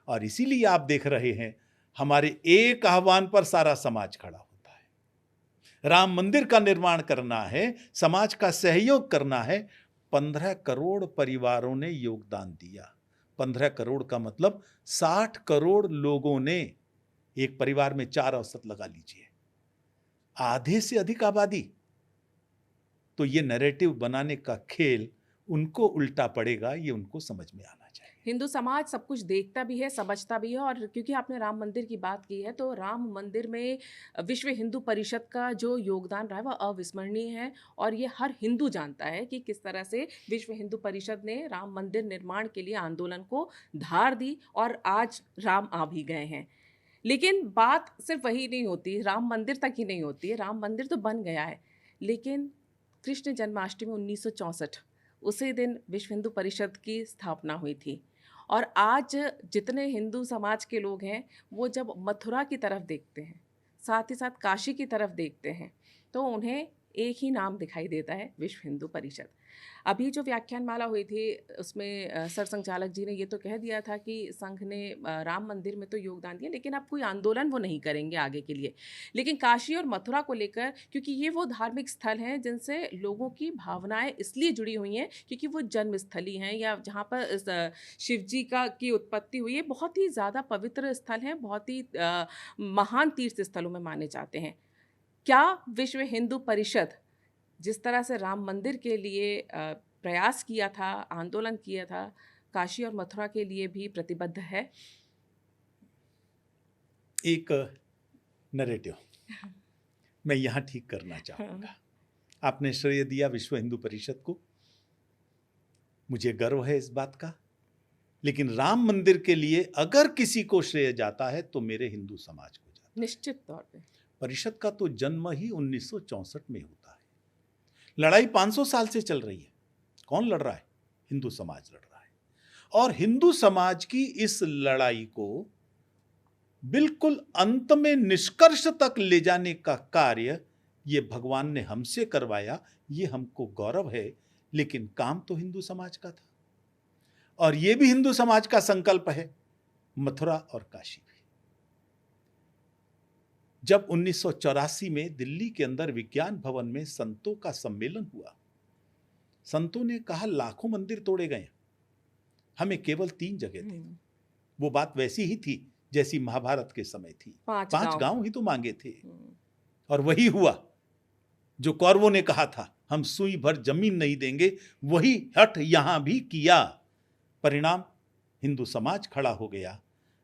और इसीलिए आप देख रहे हैं हमारे एक आह्वान पर सारा समाज खड़ा होता है। राम मंदिर का निर्माण करना है, समाज का सहयोग करना है। 15 करोड़ परिवारों ने योगदान दिया। 15 करोड़ का मतलब 60 करोड़ लोगों ने, एक परिवार में 4 औसत लगा लीजिए, आधे से अधिक आबादी। तो ये नैरेटिव बनाने का खेल उनको उल्टा पड़ेगा, ये उनको समझ में आना चाहिए। हिंदू समाज सब कुछ देखता भी है, समझता भी है। और क्योंकि आपने राम मंदिर की बात की है, तो राम मंदिर में विश्व हिंदू परिषद का जो योगदान रहा है वह अविस्मरणीय है। और ये हर हिंदू जानता है कि किस तरह से विश्व हिंदू परिषद ने राम मंदिर निर्माण के लिए आंदोलन को धार दी और आज राम आ भी गए हैं। लेकिन बात सिर्फ वही नहीं होती, राम मंदिर तक ही नहीं होती है। राम मंदिर तो बन गया है, लेकिन कृष्ण जन्माष्टमी 1964 उसी दिन विश्व हिंदू परिषद की स्थापना हुई थी। और आज जितने हिंदू समाज के लोग हैं वो जब मथुरा की तरफ देखते हैं, साथ ही साथ काशी की तरफ देखते हैं, तो उन्हें एक ही नाम दिखाई देता है, विश्व हिंदू परिषद। अभी जो व्याख्यानमाला हुई थी उसमें सर संचालक जी ने ये तो कह दिया था कि संघ ने राम मंदिर में तो योगदान दिया, लेकिन अब कोई आंदोलन वो नहीं करेंगे आगे के लिए। लेकिन काशी और मथुरा को लेकर, क्योंकि ये वो धार्मिक स्थल हैं जिनसे लोगों की भावनाएं इसलिए जुड़ी हुई हैं क्योंकि वो जन्मस्थली हैं या जहाँ पर शिव जी की उत्पत्ति हुई है। बहुत ही ज़्यादा पवित्र स्थल हैं, बहुत ही महान तीर्थ स्थलों में माने जाते हैं। क्या विश्व हिंदू परिषद जिस तरह से राम मंदिर के लिए प्रयास किया था, आंदोलन किया था, काशी और मथुरा के लिए भी प्रतिबद्ध है? एक नरेटिव मैं यहाँ ठीक करना चाहूँगा। आपने श्रेय दिया विश्व हिंदू परिषद को, मुझे गर्व है इस बात का, लेकिन राम मंदिर के लिए अगर किसी को श्रेय जाता है तो मेरे हिंदू समाज को जाता है। निश्चित तौर पे। परिषद का तो जन्म ही 1964 में होता है। लड़ाई 500 साल से चल रही है। कौन लड़ रहा है? हिंदू समाज लड़ रहा है। और हिंदू समाज की इस लड़ाई को बिल्कुल अंत में निष्कर्ष तक ले जाने का कार्य ये भगवान ने हमसे करवाया, ये हमको गौरव है, लेकिन काम तो हिंदू समाज का था। और ये भी हिंदू समाज का संकल्प है, मथुरा और काशी भी। जब 1984 में दिल्ली के अंदर विज्ञान भवन में संतों का सम्मेलन हुआ, संतों ने कहा लाखों मंदिर तोड़े गए, हमें केवल 3 जगह थे। वो बात वैसी ही थी जैसी महाभारत के समय थी। 5 गांव ही तो मांगे थे। और वही हुआ जो कौरवों ने कहा था, हम सुई भर जमीन नहीं देंगे, वही हठ यहां भी किया। परिणाम, हिंदू समाज खड़ा हो गया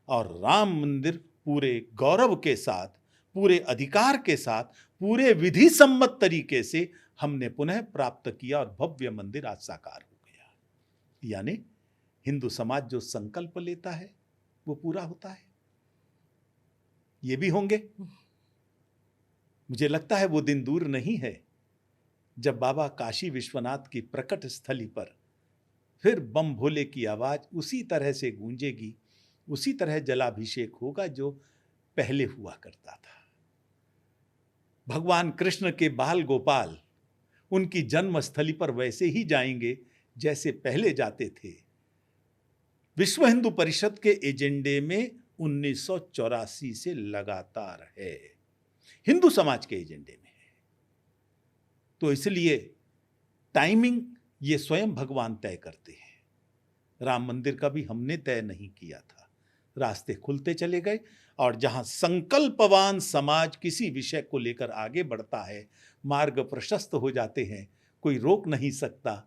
और राम मंदिर पूरे गौरव के साथ, पूरे अधिकार के साथ, पूरे विधि सम्मत तरीके से हमने पुनः प्राप्त किया और भव्य मंदिर आज साकार हो गया। यानी हिंदू समाज जो संकल्प लेता है वो पूरा होता है। ये भी होंगे। मुझे लगता है वो दिन दूर नहीं है जब बाबा काशी विश्वनाथ की प्रकट स्थली पर फिर बम भोले की आवाज उसी तरह से गूंजेगी, उसी तरह जलाभिषेक होगा जो पहले हुआ करता था। भगवान कृष्ण के बाल गोपाल उनकी जन्मस्थली पर वैसे ही जाएंगे जैसे पहले जाते थे। विश्व हिंदू परिषद के एजेंडे में 1984 से लगातार है, हिंदू समाज के एजेंडे में है। तो इसलिए टाइमिंग ये स्वयं भगवान तय करते हैं। राम मंदिर का भी हमने तय नहीं किया था, रास्ते खुलते चले गए। और जहां संकल्पवान समाज किसी विषय को लेकर आगे बढ़ता है, मार्ग प्रशस्त हो जाते हैं, कोई रोक नहीं सकता।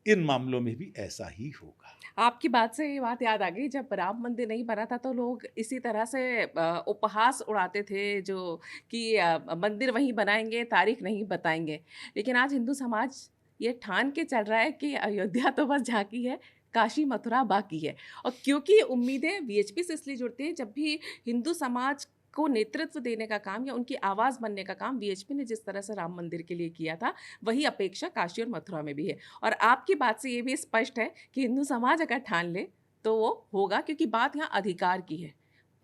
इन मामलों में भी ऐसा ही होगा। आपकी बात से ये बात याद आ गई, जब राम मंदिर नहीं बना था तो लोग इसी तरह से उपहास उड़ाते थे जो कि मंदिर वहीं बनाएंगे, तारीख नहीं बताएंगे। लेकिन आज हिंदू समाज ये ठान के चल रहा है कि अयोध्या तो बस झांकी है, काशी मथुरा बाकी है। और क्योंकि उम्मीदें वीएचपी से इसलिए जुड़ती हैं, जब भी हिंदू समाज को नेतृत्व देने का काम या उनकी आवाज़ बनने का काम वीएचपी ने जिस तरह से राम मंदिर के लिए किया था, वही अपेक्षा काशी और मथुरा में भी है। और आपकी बात से ये भी स्पष्ट है कि हिंदू समाज अगर ठान ले तो वो होगा, क्योंकि बात यहाँ अधिकार की है।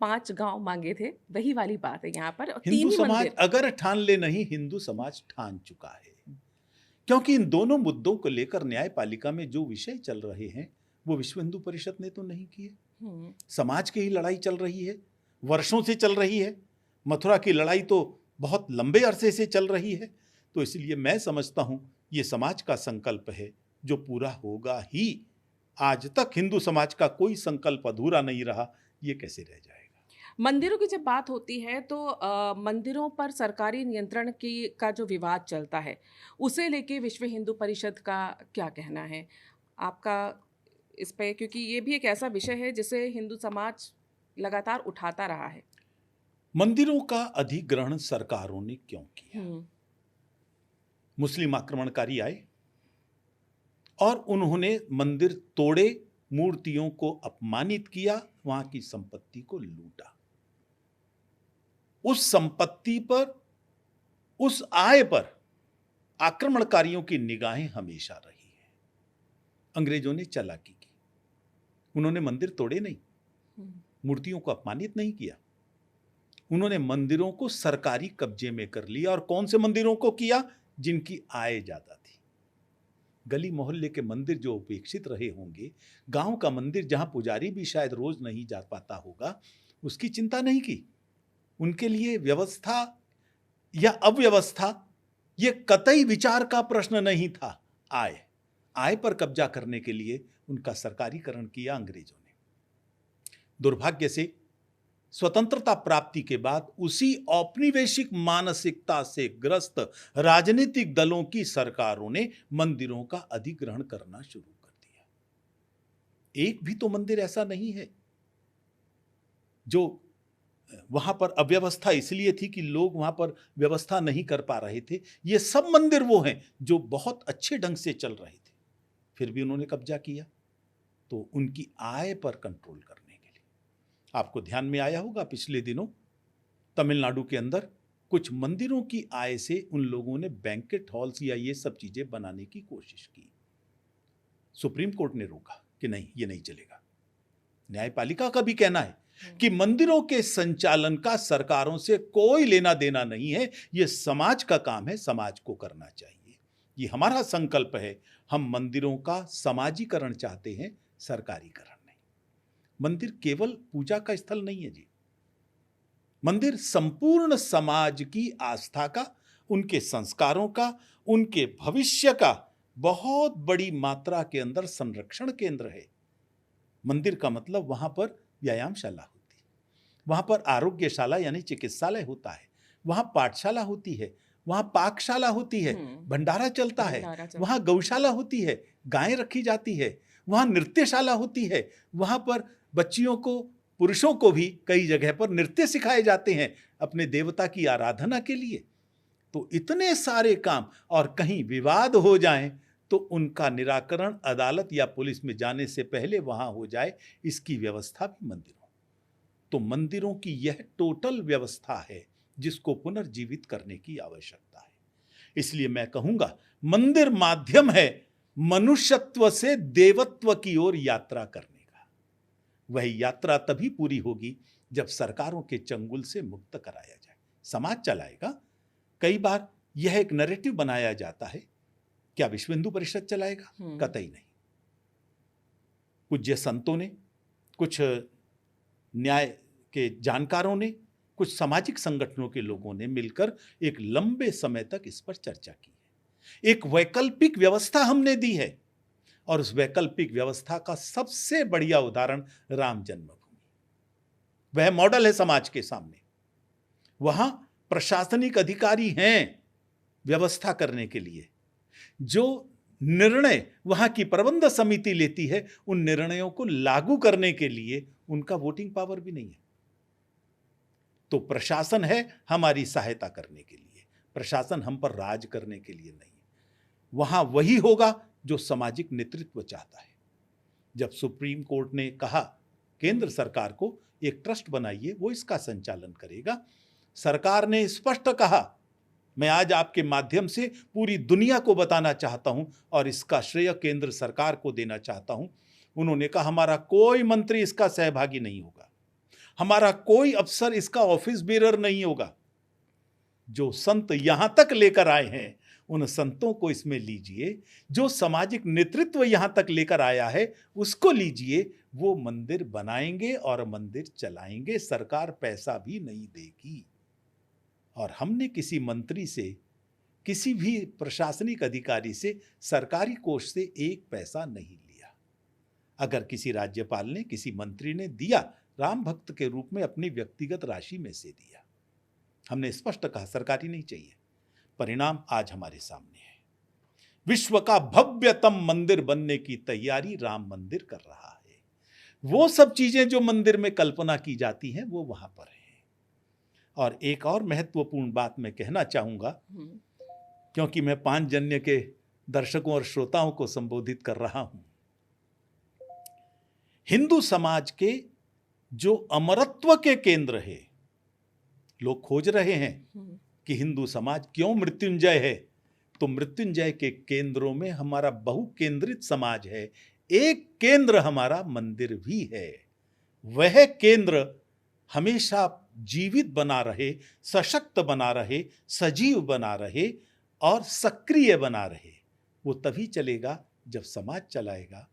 5 गांव मांगे थे, वही वाली बात है यहाँ पर। हिंदू समाज अगर ठान ले नहीं, हिंदू समाज ठान चुका है। क्योंकि इन दोनों मुद्दों को लेकर न्यायपालिका में जो विषय चल रहे हैं वो विश्व हिंदू परिषद ने तो नहीं किए। समाज की ही लड़ाई चल रही है, वर्षों से चल रही है। मथुरा की लड़ाई तो बहुत लंबे अरसे से चल रही है। तो इसलिए मैं समझता हूं ये समाज का संकल्प है जो पूरा होगा ही। आज तक हिंदू समाज का कोई संकल्प अधूरा नहीं रहा, ये कैसे रह जाएगा। मंदिरों की जब बात होती है तो मंदिरों पर सरकारी नियंत्रण का जो विवाद चलता है, उसे लेके विश्व हिंदू परिषद का क्या कहना है आपका इस पे? क्योंकि ये भी एक ऐसा विषय है जिसे हिंदू समाज लगातार उठाता रहा है। मंदिरों का अधिग्रहण सरकारों ने क्यों किया? मुस्लिम आक्रमणकारी आए और उन्होंने मंदिर तोड़े, मूर्तियों को अपमानित किया, वहां की संपत्ति को लूटा। उस संपत्ति पर, उस आय पर आक्रमणकारियों की निगाहें हमेशा रही है। अंग्रेजों ने चालाकी की, उन्होंने मंदिर तोड़े नहीं, मूर्तियों को अपमानित नहीं किया, उन्होंने मंदिरों को सरकारी कब्जे में कर लिया। और कौन से मंदिरों को किया? जिनकी आय ज्यादा थी। गली मोहल्ले के मंदिर जो उपेक्षित रहे होंगे, गांव का मंदिर जहां पुजारी भी शायद रोज नहीं जा पाता होगा, उसकी चिंता नहीं की। उनके लिए व्यवस्था या अव्यवस्था ये कतई विचार का प्रश्न नहीं था। आय पर कब्जा करने के लिए उनका सरकारीकरण किया अंग्रेजों ने। दुर्भाग्य से स्वतंत्रता प्राप्ति के बाद उसी औपनिवेशिक मानसिकता से ग्रस्त राजनीतिक दलों की सरकारों ने मंदिरों का अधिग्रहण करना शुरू कर दिया। एक भी तो मंदिर ऐसा नहीं है जो वहां पर अव्यवस्था इसलिए थी कि लोग वहां पर व्यवस्था नहीं कर पा रहे थे। ये सब मंदिर वो हैं जो बहुत अच्छे ढंग से चल रहे थे, फिर भी उन्होंने कब्जा किया। तो उनकी आय पर कंट्रोल करने के लिए, आपको ध्यान में आया होगा पिछले दिनों तमिलनाडु के अंदर कुछ मंदिरों की आय से उन लोगों ने बैंकेट हॉल्स या ये सब चीजें बनाने की कोशिश की। सुप्रीम कोर्ट ने रोका कि नहीं, ये नहीं चलेगा। न्यायपालिका का भी कहना है कि मंदिरों के संचालन का सरकारों से कोई लेना देना नहीं है, यह समाज का काम है, समाज को करना चाहिए। ये हमारा संकल्प है, हम मंदिरों का समाजीकरण चाहते हैं, सरकारीकरण नहीं। मंदिर केवल पूजा का स्थल नहीं है जी, मंदिर संपूर्ण समाज की आस्था का, उनके संस्कारों का, उनके भविष्य का बहुत बड़ी मात्रा के अंदर संरक्षण केंद्र है। मंदिर का मतलब वहां पर व्यायामशाला होती है, वहां पर आरोग्यशाला यानी चिकित्सालय होता है, वहां पाठशाला होती है, वहां पाकशाला होती है, भंडारा चलता है, वहां गौशाला होती है, गायें रखी जाती है, वहां नृत्यशाला होती है, वहां पर बच्चियों को, पुरुषों को भी कई जगह पर नृत्य सिखाए जाते हैं अपने देवता की आराधना के लिए। तो इतने सारे काम, और कहीं विवाद हो जाएं तो उनका निराकरण अदालत या पुलिस में जाने से पहले वहां हो जाए, इसकी व्यवस्था भी मंदिरों। तो मंदिरों की यह टोटल व्यवस्था है जिसको पुनर्जीवित करने की आवश्यकता है। इसलिए मैं कहूंगा, मंदिर माध्यम है मनुष्यत्व से देवत्व की ओर यात्रा करने का। वह यात्रा तभी पूरी होगी जब सरकारों के चंगुल से मुक्त कराया जाए, समाज चलाएगा। कई बार यह एक नैरेटिव बनाया जाता है, क्या विश्व हिंदू परिषद चलाएगा? कतई नहीं। पूज्य संतों ने, कुछ न्याय के जानकारों ने, कुछ सामाजिक संगठनों के लोगों ने मिलकर एक लंबे समय तक इस पर चर्चा की है। एक वैकल्पिक व्यवस्था हमने दी है, और उस वैकल्पिक व्यवस्था का सबसे बढ़िया उदाहरण राम जन्मभूमि। वह मॉडल है समाज के सामने। वहां प्रशासनिक अधिकारी हैं व्यवस्था करने के लिए, जो निर्णय वहां की प्रबंध समिति लेती है, उन निर्णयों को लागू करने के लिए उनका वोटिंग पावर भी नहीं है। तो प्रशासन है हमारी सहायता करने के लिए, प्रशासन हम पर राज करने के लिए नहीं। वहां वही होगा जो सामाजिक नेतृत्व चाहता है। जब सुप्रीम कोर्ट ने कहा केंद्र सरकार को एक ट्रस्ट बनाइए, वो इसका संचालन करेगा, सरकार ने स्पष्ट कहा, मैं आज आपके माध्यम से पूरी दुनिया को बताना चाहता हूं और इसका श्रेय केंद्र सरकार को देना चाहता हूं। उन्होंने कहा, हमारा कोई मंत्री इसका सहभागी नहीं होगा, हमारा कोई अफसर इसका ऑफिस बेरर नहीं होगा। जो संत यहां तक लेकर आए हैं, उन संतों को इसमें लीजिए। जो सामाजिक नेतृत्व यहां तक लेकर आया है, उसको लीजिए। वो मंदिर बनाएंगे और मंदिर चलाएंगे, सरकार पैसा भी नहीं देगी। और हमने किसी मंत्री से, किसी भी प्रशासनिक अधिकारी से सरकारी कोष से एक पैसा नहीं लिया। अगर किसी राज्यपाल ने, किसी मंत्री ने दिया, राम भक्त के रूप में अपनी व्यक्तिगत राशि में से दिया। हमने स्पष्ट कहा, सरकारी नहीं चाहिए। परिणाम आज हमारे सामने है। विश्व का भव्यतम मंदिर बनने की तैयारी राम मंदिर कर रहा है। वो सब चीजें जो मंदिर में कल्पना की जाती हैं, वो वहां पर है। और एक और महत्वपूर्ण बात मैं कहना चाहूंगा, क्योंकि मैं पांचजन्य के दर्शकों और श्रोताओं को संबोधित कर रहा हूं। हिंदू समाज के जो अमरत्व के केंद्र है, लोग खोज रहे हैं कि हिंदू समाज क्यों मृत्युंजय है। तो मृत्युंजय के केंद्रों में हमारा बहुकेंद्रित समाज है। एक केंद्र हमारा मंदिर भी है। वह केंद्र हमेशा जीवित बना रहे, सशक्त बना रहे, सजीव बना रहे और सक्रिय बना रहे। वो तभी चलेगा जब समाज चलाएगा,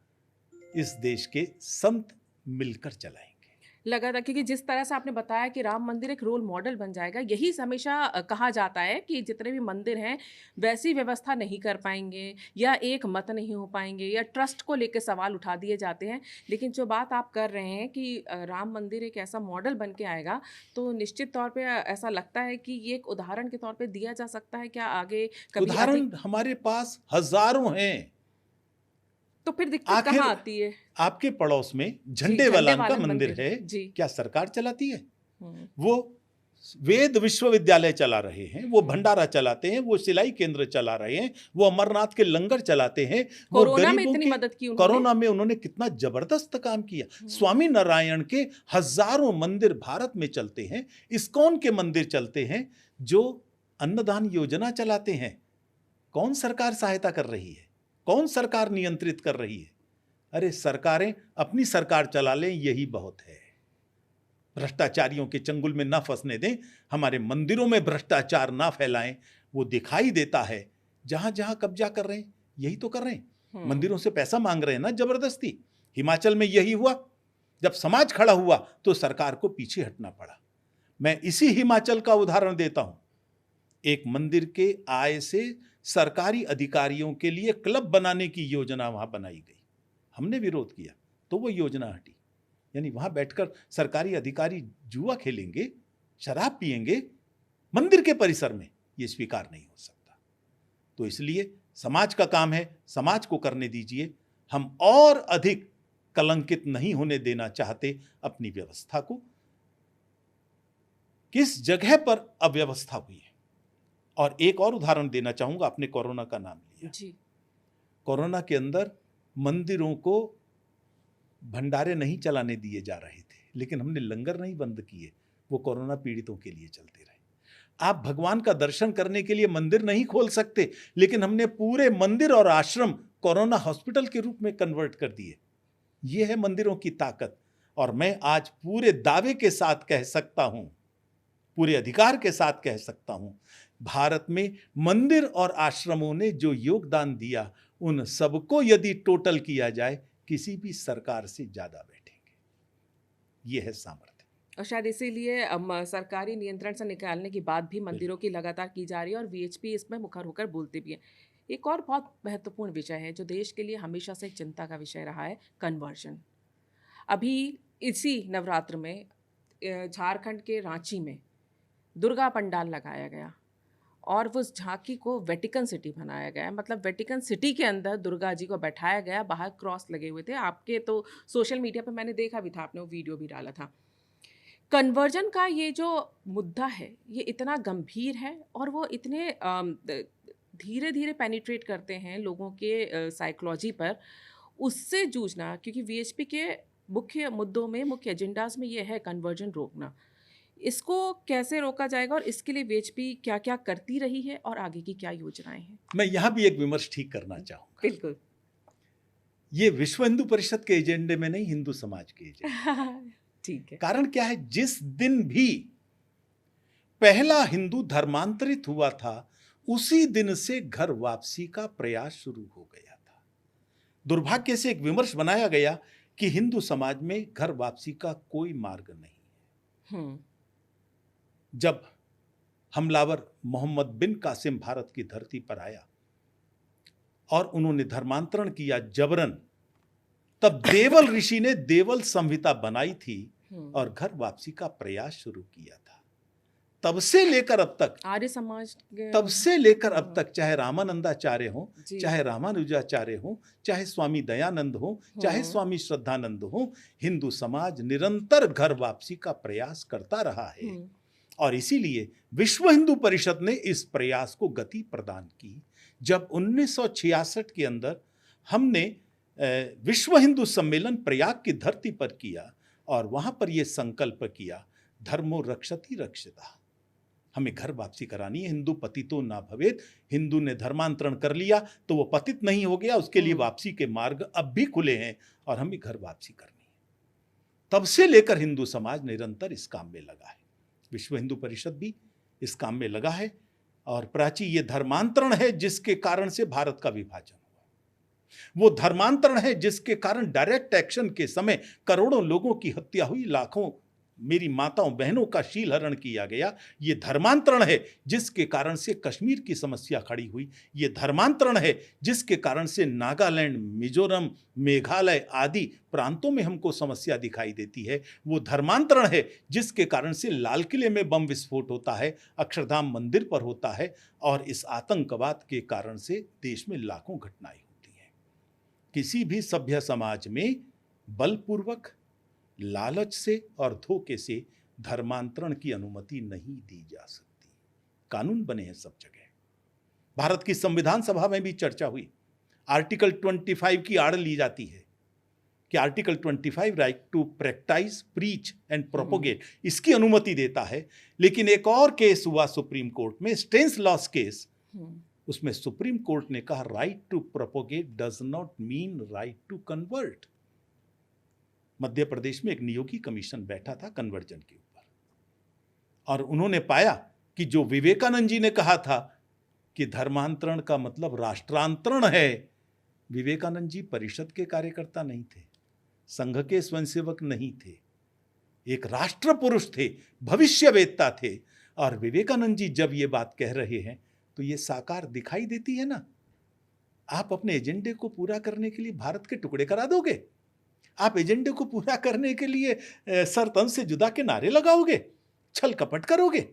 इस देश के संत मिलकर चलाएंगे। लगातार, क्योंकि जिस तरह से आपने बताया कि राम मंदिर एक रोल मॉडल बन जाएगा, यही हमेशा कहा जाता है कि जितने भी मंदिर हैं वैसी व्यवस्था नहीं कर पाएंगे या एक मत नहीं हो पाएंगे या ट्रस्ट को लेकर सवाल उठा दिए जाते हैं। लेकिन जो बात आप कर रहे हैं कि राम मंदिर एक ऐसा मॉडल बन के आएगा, तो निश्चित तौर पे ऐसा लगता है कि ये एक उदाहरण के तौर पे दिया जा सकता है क्या आगे कभी उदाहरण अधिक? हमारे पास हजारों हैं। तो फिर दिक्कत आखिर कहाँ आती है? आपके पड़ोस में जी, झंडेवालान का झंडेवालन मंदिर है, जी। क्या सरकार चलाती है? हम्म, वो वेद विश्वविद्यालय चला रहे हैं, वो हम्म। भंडारा चलाते हैं, वो सिलाई केंद्र चला रहे हैं, वो अमरनाथ के लंगर चलाते हैं, वो कोरोना में गरीबों इतनी के। मदद की उन्होंने। कोरोना में उन्होंने कितना जबरदस्त काम किया। हम्म, स्वामी नारायण के हजारों मंदिर भारत में चलते हैं, इस्कॉन के मंदिर चलते हैं, जो अन्नदान योजना चलाते हैं। कौन सरकार सहायता कर रही है? कौन सरकार नियंत्रित कर रही है? अरे सरकारें अपनी सरकार चला लें, यही बहुत है। भ्रष्टाचारियों के चंगुल में ना फंसने दें, हमारे मंदिरों में भ्रष्टाचार ना फैलाएं। वो दिखाई देता है जहां जहां कब्जा कर रहे हैं, यही तो कर रहे हैं। मंदिरों से पैसा मांग रहे हैं ना जबरदस्ती। हिमाचल में यही हुआ। जब समाज खड़ा हुआ तो सरकार को पीछे हटना पड़ा। मैं इसी हिमाचल का उदाहरण देता हूं। एक मंदिर के आय से सरकारी अधिकारियों के लिए क्लब बनाने की योजना वहां बनाई गई। हमने विरोध किया तो वो योजना हटी। यानी वहां बैठकर सरकारी अधिकारी जुआ खेलेंगे, शराब पिएंगे मंदिर के परिसर में, ये स्वीकार नहीं हो सकता। तो इसलिए समाज का काम है, समाज को करने दीजिए। हम और अधिक कलंकित नहीं होने देना चाहते अपनी व्यवस्था को। किस जगह पर अव्यवस्था हुई है। और एक और उदाहरण देना चाहूंगा, आपने कोरोना का नाम लिया जी। कोरोना के अंदर मंदिरों को भंडारे नहीं चलाने दिए जा रहे थे, लेकिन हमने लंगर नहीं बंद किए, वो कोरोना पीड़ितों के लिए चलते रहे। आप भगवान का दर्शन करने के लिए मंदिर नहीं खोल सकते, लेकिन हमने पूरे मंदिर और आश्रम कोरोना हॉस्पिटल के रूप में कन्वर्ट कर दिए। ये है मंदिरों की ताकत। और मैं आज पूरे दावे के साथ कह सकता हूं, पूरे अधिकार के साथ कह सकता हूं, भारत में मंदिर और आश्रमों ने जो योगदान दिया, उन सबको यदि टोटल किया जाए, किसी भी सरकार से ज्यादा बैठेंगे। ये है सामर्थ्य। और शायद इसीलिए सरकारी नियंत्रण से निकालने की बात भी मंदिरों की लगातार की जा रही है और वीएचपी इसमें मुखर होकर बोलते भी हैं। एक और बहुत महत्वपूर्ण विषय है जो देश के लिए हमेशा से चिंता का विषय रहा है, कन्वर्जन। अभी इसी नवरात्र में झारखंड के रांची में दुर्गा पंडाल लगाया गया और उस झांकी को वेटिकन सिटी बनाया गया। मतलब वेटिकन सिटी के अंदर दुर्गा जी को बैठाया गया, बाहर क्रॉस लगे हुए थे। आपके तो सोशल मीडिया पर मैंने देखा भी था, आपने वो वीडियो भी डाला था। कन्वर्जन का ये जो मुद्दा है, ये इतना गंभीर है और वो इतने धीरे धीरे पेनिट्रेट करते हैं लोगों के साइकोलॉजी पर। उससे जूझना, क्योंकि वीएचपी के मुख्य मुद्दों में, मुख्य एजेंडाज में ये है कन्वर्जन रोकना। इसको कैसे रोका जाएगा और इसके लिए वीएचपी क्या क्या करती रही है और आगे की क्या योजनाएं हैं? मैं यहां भी एक विमर्श ठीक करना चाहूंगा। बिल्कुल। ये विश्व हिंदू परिषद के एजेंडे में नहीं, हिंदू समाज के एजेंडे। ठीक है। कारण क्या है? जिस दिन भी पहला हिंदू धर्मांतरित हुआ था, उसी दिन से घर वापसी का प्रयास शुरू हो गया था। दुर्भाग्य से एक विमर्श बनाया गया कि हिंदू समाज में घर वापसी का कोई मार्ग नहीं है। जब हमलावर मोहम्मद बिन कासिम भारत की धरती पर आया और उन्होंने धर्मांतरण किया जबरन, तब देवल ऋषि ने देवल संहिता बनाई थी और घर वापसी का प्रयास शुरू किया था। तब से लेकर अब तक आर्य समाज, तब से लेकर अब तक, चाहे रामानंदाचार्य हो, जी। चाहे रामानुजाचार्य हो, चाहे स्वामी दयानंद हो, चाहे स्वामी श्रद्धानंद हो, हिंदू समाज निरंतर घर वापसी का प्रयास करता रहा है। और इसीलिए विश्व हिंदू परिषद ने इस प्रयास को गति प्रदान की। जब 1966 के अंदर हमने विश्व हिंदू सम्मेलन प्रयाग की धरती पर किया और वहां पर यह संकल्प किया, धर्मो रक्षति रक्षिता, हमें घर वापसी करानी है। हिंदू पतितो ना भवेत। हिंदू ने धर्मांतरण कर लिया तो वो पतित नहीं हो गया, उसके लिए वापसी के मार्ग अब भी खुले हैं और हमें घर वापसी करनी है। तब से लेकर हिंदू समाज निरंतर इस काम में लगा है। विश्व हिंदू परिषद भी इस काम में लगा है। और प्राची, ये धर्मांतरण है जिसके कारण से भारत का विभाजन हुआ। वो धर्मांतरण है जिसके कारण डायरेक्ट एक्शन के समय करोड़ों लोगों की हत्या हुई, लाखों मेरी माताओं बहनों का शीलहरण किया गया। ये धर्मांतरण है जिसके कारण से कश्मीर की समस्या खड़ी हुई। ये धर्मांतरण है जिसके कारण से नागालैंड, मिजोरम, मेघालय आदि प्रांतों में हमको समस्या दिखाई देती है। वो धर्मांतरण है जिसके कारण से लाल किले में बम विस्फोट होता है, अक्षरधाम मंदिर पर होता है, और इस आतंकवाद के कारण से देश में लाखों घटनाएं होती हैं। किसी भी सभ्य समाज में बलपूर्वक, लालच से और धोखे से धर्मांतरण की अनुमति नहीं दी जा सकती। कानून बने हैं सब जगह। भारत की संविधान सभा में भी चर्चा हुई। आर्टिकल 25 की आड़ ली जाती है कि article 25 right to practise, preach and propagate, इसकी अनुमति देता है। लेकिन एक और केस हुआ सुप्रीम कोर्ट में, स्टेनिस्लॉस केस, उसमें सुप्रीम कोर्ट ने कहा right to propagate does not mean right to convert. Madhya Pradesh में एक नियोगी कमीशन बैठा था कन्वर्जन के ऊपर, और उन्होंने पाया कि जो विवेकानंद जी ने कहा था कि धर्मांतरण का मतलब राष्ट्रांतरण है, विवेकानंद जी परिषद के कार्यकर्ता नहीं थे, संघ के स्वयंसेवक नहीं थे, एक राष्ट्र पुरुष थे, भविष्यवेत्ता थे। और विवेकानंद जी जब ये बात कह रहे हैं तो ये साकार दिखाई देती है ना। आप अपने एजेंडे को पूरा करने के लिए भारत के टुकड़े करा दोगे? आप एजेंडे को पूरा करने के लिए सर तन से जुदा के नारे लगाओगे, छल कपट करोगे?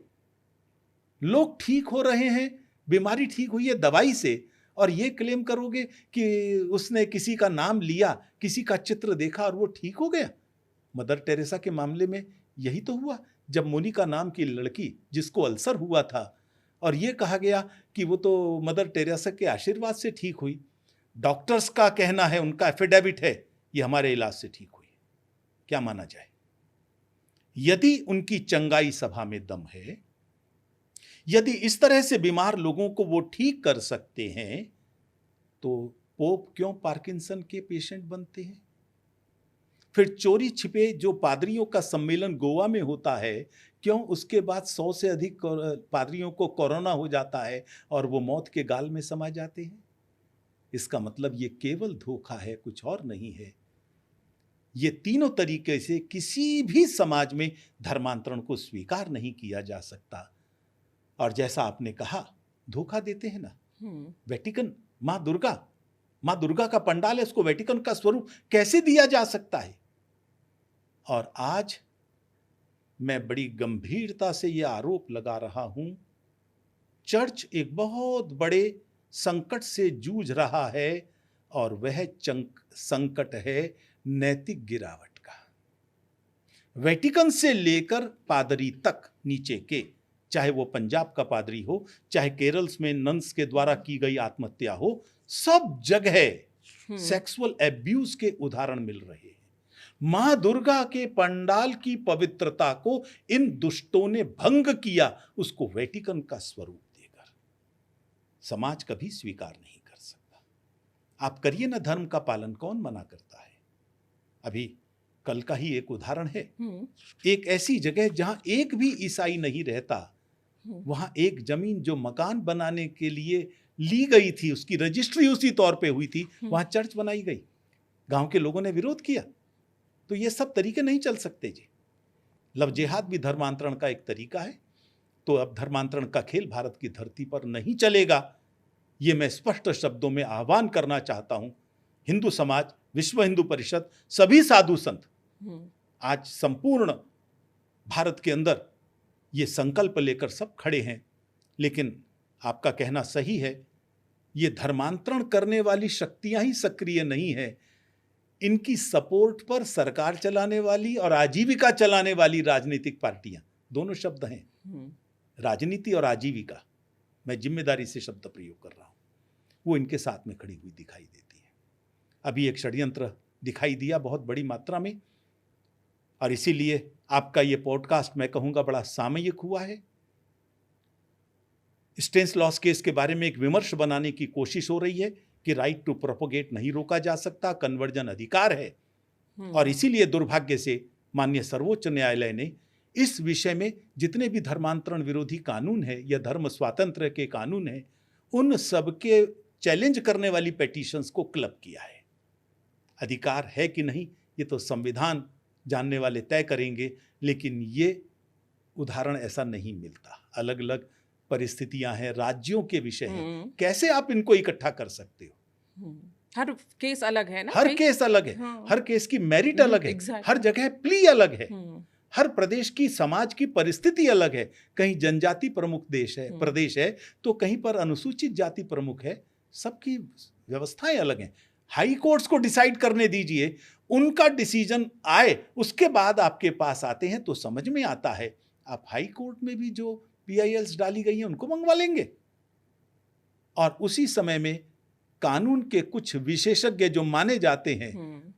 लोग ठीक हो रहे हैं, बीमारी ठीक हुई है दवाई से, और ये क्लेम करोगे कि उसने किसी का नाम लिया, किसी का चित्र देखा और वो ठीक हो गया। मदर टेरेसा के मामले में यही तो हुआ, जब मोनिका नाम की लड़की जिसको अल्सर हुआ था और ये कहा गया कि वो तो मदर टेरेसा के आशीर्वाद से ठीक हुई। डॉक्टर्स का कहना है, उनका एफिडेविट है, ये हमारे इलाज से ठीक हुई। क्या माना जाए? यदि उनकी चंगाई सभा में दम है, यदि इस तरह से बीमार लोगों को वो ठीक कर सकते हैं, तो पोप क्यों पार्किंसन के पेशेंट बनते हैं? फिर चोरी छिपे जो पादरियों का सम्मेलन गोवा में होता है, क्यों उसके बाद 100 से अधिक पादरियों को कोरोना हो जाता है और वो मौत के गाल में समा जाते हैं? इसका मतलब ये केवल धोखा है, कुछ और नहीं है। ये तीनों तरीके से किसी भी समाज में धर्मांतरण को स्वीकार नहीं किया जा सकता। और जैसा आपने कहा, धोखा देते हैं ना। वेटिकन, मां दुर्गा का पंडाल है, उसको वेटिकन का स्वरूप कैसे दिया जा सकता है? और आज मैं बड़ी गंभीरता से यह आरोप लगा रहा हूं, चर्च एक बहुत बड़े संकट से जूझ रहा है, और वह संकट है नैतिक गिरावट का। वेटिकन से लेकर पादरी तक नीचे के, चाहे वो पंजाब का पादरी हो, चाहे केरल में नन्स के द्वारा की गई आत्महत्या हो, सब जगह सेक्सुअल एब्यूज के उदाहरण मिल रहे हैं। मां दुर्गा के पंडाल की पवित्रता को इन दुष्टों ने भंग किया, उसको वेटिकन का स्वरूप देकर। समाज कभी स्वीकार नहीं कर सकता। आप करिए ना, धर्म का पालन कौन मना करता है? अभी कल का ही एक उदाहरण है, एक ऐसी जगह जहां एक भी ईसाई नहीं रहता, वहां एक जमीन जो मकान बनाने के लिए ली गई थी, उसकी रजिस्ट्री उसी तौर पे हुई थी, वहां चर्च बनाई गई। गांव के लोगों ने विरोध किया। तो ये सब तरीके नहीं चल सकते जी। लव जिहाद भी धर्मांतरण का एक तरीका है। तो अब धर्मांतरण का खेल भारत की धरती पर नहीं चलेगा, ये मैं स्पष्ट शब्दों में आह्वान करना चाहता हूं। हिंदू समाज, विश्व हिंदू परिषद, सभी साधु संत आज संपूर्ण भारत के अंदर ये संकल्प लेकर सब खड़े हैं। लेकिन आपका कहना सही है, ये धर्मांतरण करने वाली शक्तियां ही सक्रिय नहीं है, इनकी सपोर्ट पर सरकार चलाने वाली और आजीविका चलाने वाली राजनीतिक पार्टियां, दोनों शब्द हैं, राजनीति और आजीविका, मैं जिम्मेदारी से शब्द प्रयोग कर रहा हूं, वो इनके साथ में खड़ी हुई दिखाई देती है। अभी एक षड्यंत्र दिखाई दिया बहुत बड़ी मात्रा में, और इसीलिए आपका ये पॉडकास्ट मैं कहूंगा बड़ा सामयिक हुआ है। स्टेनिस्लॉस केस के बारे में एक विमर्श बनाने की कोशिश हो रही है कि राइट टू प्रोपोगेट नहीं रोका जा सकता, कन्वर्जन अधिकार है। और इसीलिए दुर्भाग्य से माननीय सर्वोच्च न्यायालय ने इस विषय में जितने भी धर्मांतरण विरोधी कानून है या धर्म स्वातंत्र्य के कानून है, उन सब के चैलेंज करने वाली पेटिशंस को क्लब किया है। अधिकार है कि नहीं ये तो संविधान जानने वाले तय करेंगे, लेकिन ये उदाहरण ऐसा नहीं मिलता। अलग अलग परिस्थितियां हैं, राज्यों के विषय हैं, कैसे आप इनको इकट्ठा कर सकते हो? हर केस अलग है ना, हर केस अलग है, हर केस की मेरिट अलग है, हर जगह प्ली अलग है, हर प्रदेश की समाज की परिस्थिति अलग है। कहीं जनजाति प्रमुख देश है, प्रदेश है, तो कहीं पर अनुसूचित जाति प्रमुख है। सबकी व्यवस्थाएं अलग हैं। हाई कोर्ट्स को डिसाइड करने दीजिए, उनका डिसीजन आए, उसके बाद आपके पास आते हैं तो समझ में आता है। आप हाई कोर्ट में भी जो PILs डाली गई हैं उनको मंगवा लेंगे, और उसी समय में कानून के कुछ विशेषज्ञ जो माने जाते हैं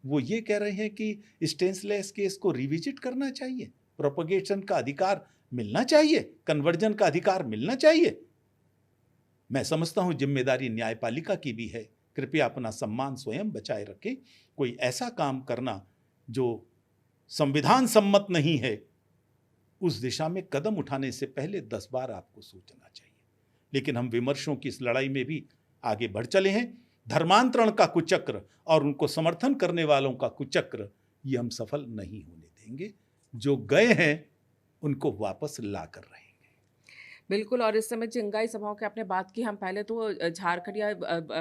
वो ये कह रहे हैं कि स्टेनलेस केस को रिविजिट करना चाहिए, प्रोपगेशन का अधिकार मिलना चाहिए, कन्वर्जन का अधिकार मिलना चाहिए। मैं समझता हूं जिम्मेदारी न्यायपालिका की भी है, कृपया अपना सम्मान स्वयं बचाए रखें। कोई ऐसा काम करना जो संविधान सम्मत नहीं है, उस दिशा में कदम उठाने से पहले 10 बार आपको सोचना चाहिए। लेकिन हम विमर्शों की इस लड़ाई में भी आगे बढ़ चले हैं। धर्मांतरण का कुचक्र और उनको समर्थन करने वालों का कुचक्र, ये हम सफल नहीं होने देंगे। जो गए हैं उनको वापस ला कर रहेंगे। बिल्कुल। और इस समय चिंगाई सभाओं की आपने बात की, हम पहले तो झारखंड या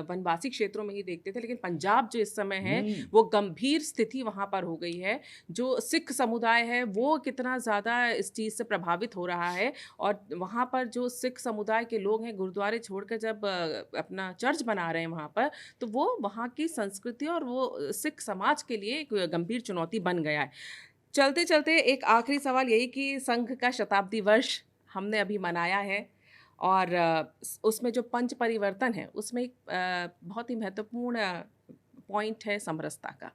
वनवासी क्षेत्रों में ही देखते थे, लेकिन पंजाब जो इस समय है वो गंभीर स्थिति वहाँ पर हो गई है। जो सिख समुदाय है वो कितना ज़्यादा इस चीज़ से प्रभावित हो रहा है, और वहाँ पर जो सिख समुदाय के लोग हैं गुरुद्वारे छोड़कर जब अपना चर्च बना रहे हैं वहाँ पर, तो वो वहाँ की संस्कृति और वो सिख समाज के लिए एक गंभीर चुनौती बन गया है। चलते चलते एक आखिरी सवाल यही कि संघ का शताब्दी वर्ष हमने अभी मनाया है, और उसमें जो पंच परिवर्तन है उसमें एक बहुत ही महत्वपूर्ण पॉइंट है समरसता का।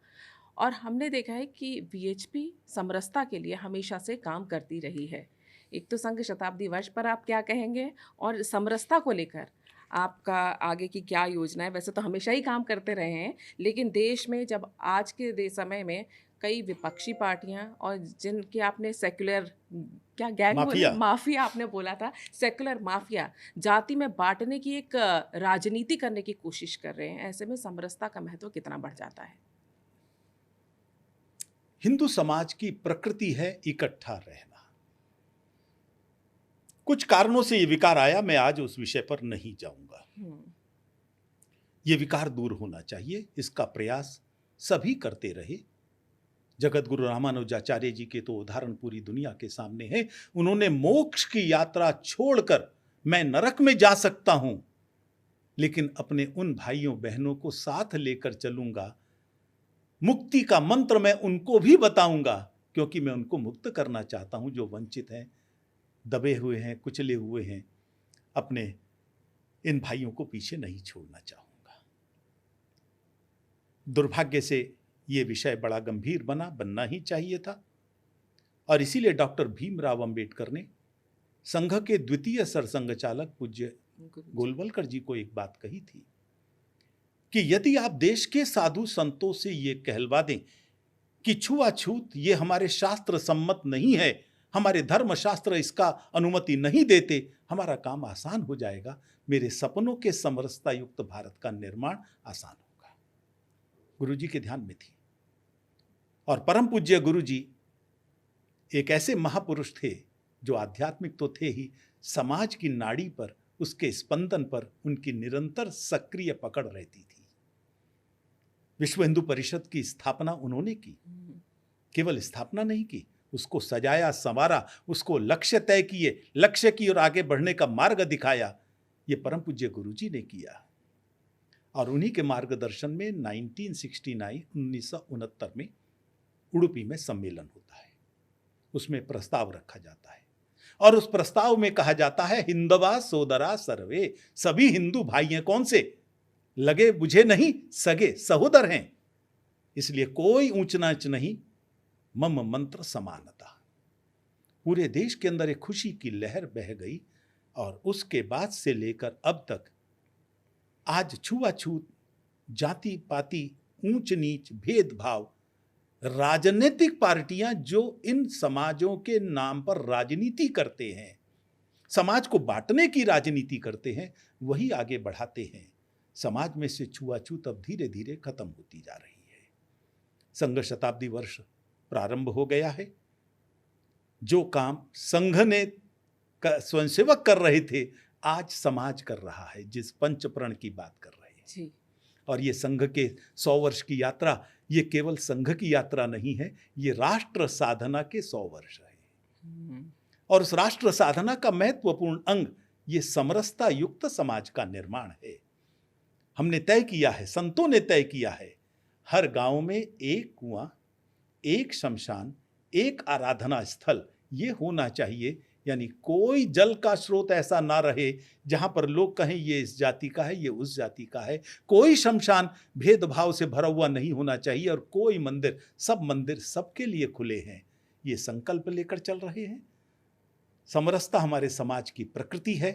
और हमने देखा है कि VHP समरसता के लिए हमेशा से काम करती रही है। एक तो संघ शताब्दी वर्ष पर आप क्या कहेंगे, और समरसता को लेकर आपका आगे की क्या योजना है? वैसे तो हमेशा ही काम करते रहे हैं, लेकिन देश में जब आज के समय में कई विपक्षी पार्टियां, और जिनके आपने सेक्युलर क्या गैंग माफिया आपने बोला था, सेक्युलर माफिया जाति में बांटने की एक राजनीति करने की कोशिश कर रहे हैं, ऐसे में समरसता का महत्व कितना बढ़ जाता है? हिंदू समाज की प्रकृति है इकट्ठा रहना। कुछ कारणों से ये विकार आया, मैं आज उस विषय पर नहीं जाऊंगा। ये विकार दूर होना चाहिए, इसका प्रयास सभी करते रहे। जगत गुरु रामानुजाचार्य जी के तो उदाहरण पूरी दुनिया के सामने है। उन्होंने मोक्ष की यात्रा छोड़कर मैं नरक में जा सकता हूं, लेकिन अपने उन भाइयों बहनों को साथ लेकर चलूंगा, मुक्ति का मंत्र मैं उनको भी बताऊंगा, क्योंकि मैं उनको मुक्त करना चाहता हूं जो वंचित हैं, दबे हुए हैं, कुचले हुए हैं। अपने इन भाइयों को पीछे नहीं छोड़ना चाहूंगा। दुर्भाग्य से ये विषय बड़ा गंभीर बनना ही चाहिए था, और इसीलिए डॉक्टर भीमराव अंबेडकर ने संघ के द्वितीय सरसंघचालक पूज्य गोलवलकर जी को एक बात कही थी कि यदि आप देश के साधु संतों से ये कहलवा दें कि छुआछूत ये हमारे शास्त्र सम्मत नहीं है, हमारे धर्म शास्त्र इसका अनुमति नहीं देते, हमारा काम आसान हो जाएगा, मेरे सपनों के समरसता युक्त भारत का निर्माण आसान होगा। गुरुजी के ध्यान में थी। और परम पूज्य गुरुजी एक ऐसे महापुरुष थे जो आध्यात्मिक तो थे ही, समाज की नाड़ी पर, उसके स्पंदन पर उनकी निरंतर सक्रिय पकड़ रहती थी। विश्व हिंदू परिषद की स्थापना उन्होंने की, केवल स्थापना नहीं की, उसको सजाया संवारा, उसको लक्ष्य तय किए, लक्ष्य की ओर आगे बढ़ने का मार्ग दिखाया, ये परम पूज्य गुरुजी ने किया। और उन्हीं के मार्गदर्शन में 1969 में उडुपी में सम्मेलन होता है। उसमें प्रस्ताव रखा जाता है, और उस प्रस्ताव में कहा जाता है हिंदवा सोदरा सर्वे, सभी हिंदू भाई हैं। कौन से? लगे बुझे नहीं, सगे सहोदर हैं। इसलिए कोई ऊंच नीच नहीं, मम मंत्र समानता। पूरे देश के अंदर एक खुशी की लहर बह गई, और उसके बाद से लेकर अब तक आज छुआछूत, जाति पाति, ऊंच नीच, भेदभाव, राजनीतिक पार्टियां जो इन समाजों के नाम पर राजनीति करते हैं, समाज को बांटने की राजनीति करते हैं, वही आगे बढ़ाते हैं। समाज में से छुआछूत अब धीरे धीरे खत्म होती जा रही है। संघ शताब्दी वर्ष प्रारंभ हो गया है। जो काम संघ ने स्वयंसेवक कर रहे थे, आज समाज कर रहा है, जिस पंच प्रण की बात कर रहे हैं जी। और ये संघ के 100 वर्ष की यात्रा, ये केवल संघ की यात्रा नहीं है, ये राष्ट्र साधना के 100 वर्ष है। और उस राष्ट्र साधना का महत्वपूर्ण अंग ये समरसता युक्त समाज का निर्माण है। हमने तय किया है, संतों ने तय किया है, हर गांव में एक कुआं, एक शमशान, एक आराधना स्थल ये होना चाहिए। यानी कोई जल का स्रोत ऐसा ना रहे जहां पर लोग कहें ये इस जाति का है, ये उस जाति का है। कोई शमशान भेदभाव से भरा हुआ नहीं होना चाहिए और कोई मंदिर सबके लिए खुले हैं। ये संकल्प लेकर चल रहे हैं। समरसता हमारे समाज की प्रकृति है।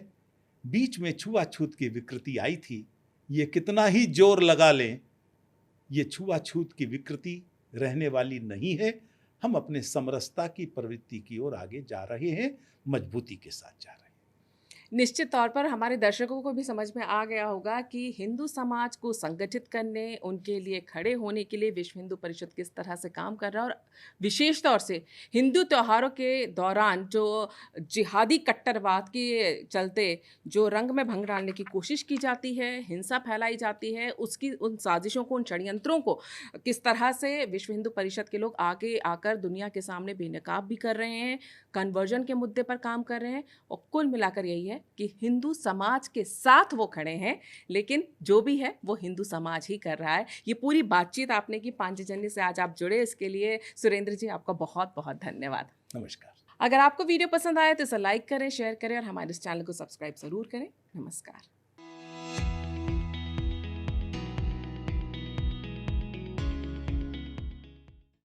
बीच में छुआछूत की विकृति आई थी, ये कितना ही जोर लगा लें, ये छुआछूत की विकृति रहने वाली नहीं है। हम अपने समरसता की प्रवृत्ति की ओर आगे जा रहे हैं, मजबूती के साथ जा रहे हैं। निश्चित तौर पर हमारे दर्शकों को भी समझ में आ गया होगा कि हिंदू समाज को संगठित करने, उनके लिए खड़े होने के लिए विश्व हिंदू परिषद किस तरह से काम कर रहा है। और विशेष तौर से हिंदू त्योहारों के दौरान जो जिहादी कट्टरवाद के चलते जो रंग में भंग डालने की कोशिश की जाती है, हिंसा फैलाई जाती है, उसकी उन साजिशों को, उन षड्यंत्रों को किस तरह से विश्व हिंदू परिषद के लोग आगे आकर दुनिया के सामने बेनकाब भी कर रहे हैं, कन्वर्जन के मुद्दे पर काम कर रहे हैं। और कुल मिलाकर यही है कि हिंदू समाज के साथ वो खड़े हैं, लेकिन जो भी है वो हिंदू समाज ही कर रहा है। ये पूरी बातचीत आपने की पांचजन्य से, आज आप जुड़े, इसके लिए सुरेंद्र जी आपका बहुत बहुत धन्यवाद। नमस्कार। अगर आपको वीडियो पसंद आए तो इसे लाइक करें, शेयर करें और हमारे इस चैनल को सब्सक्राइब जरूर करें। नमस्कार।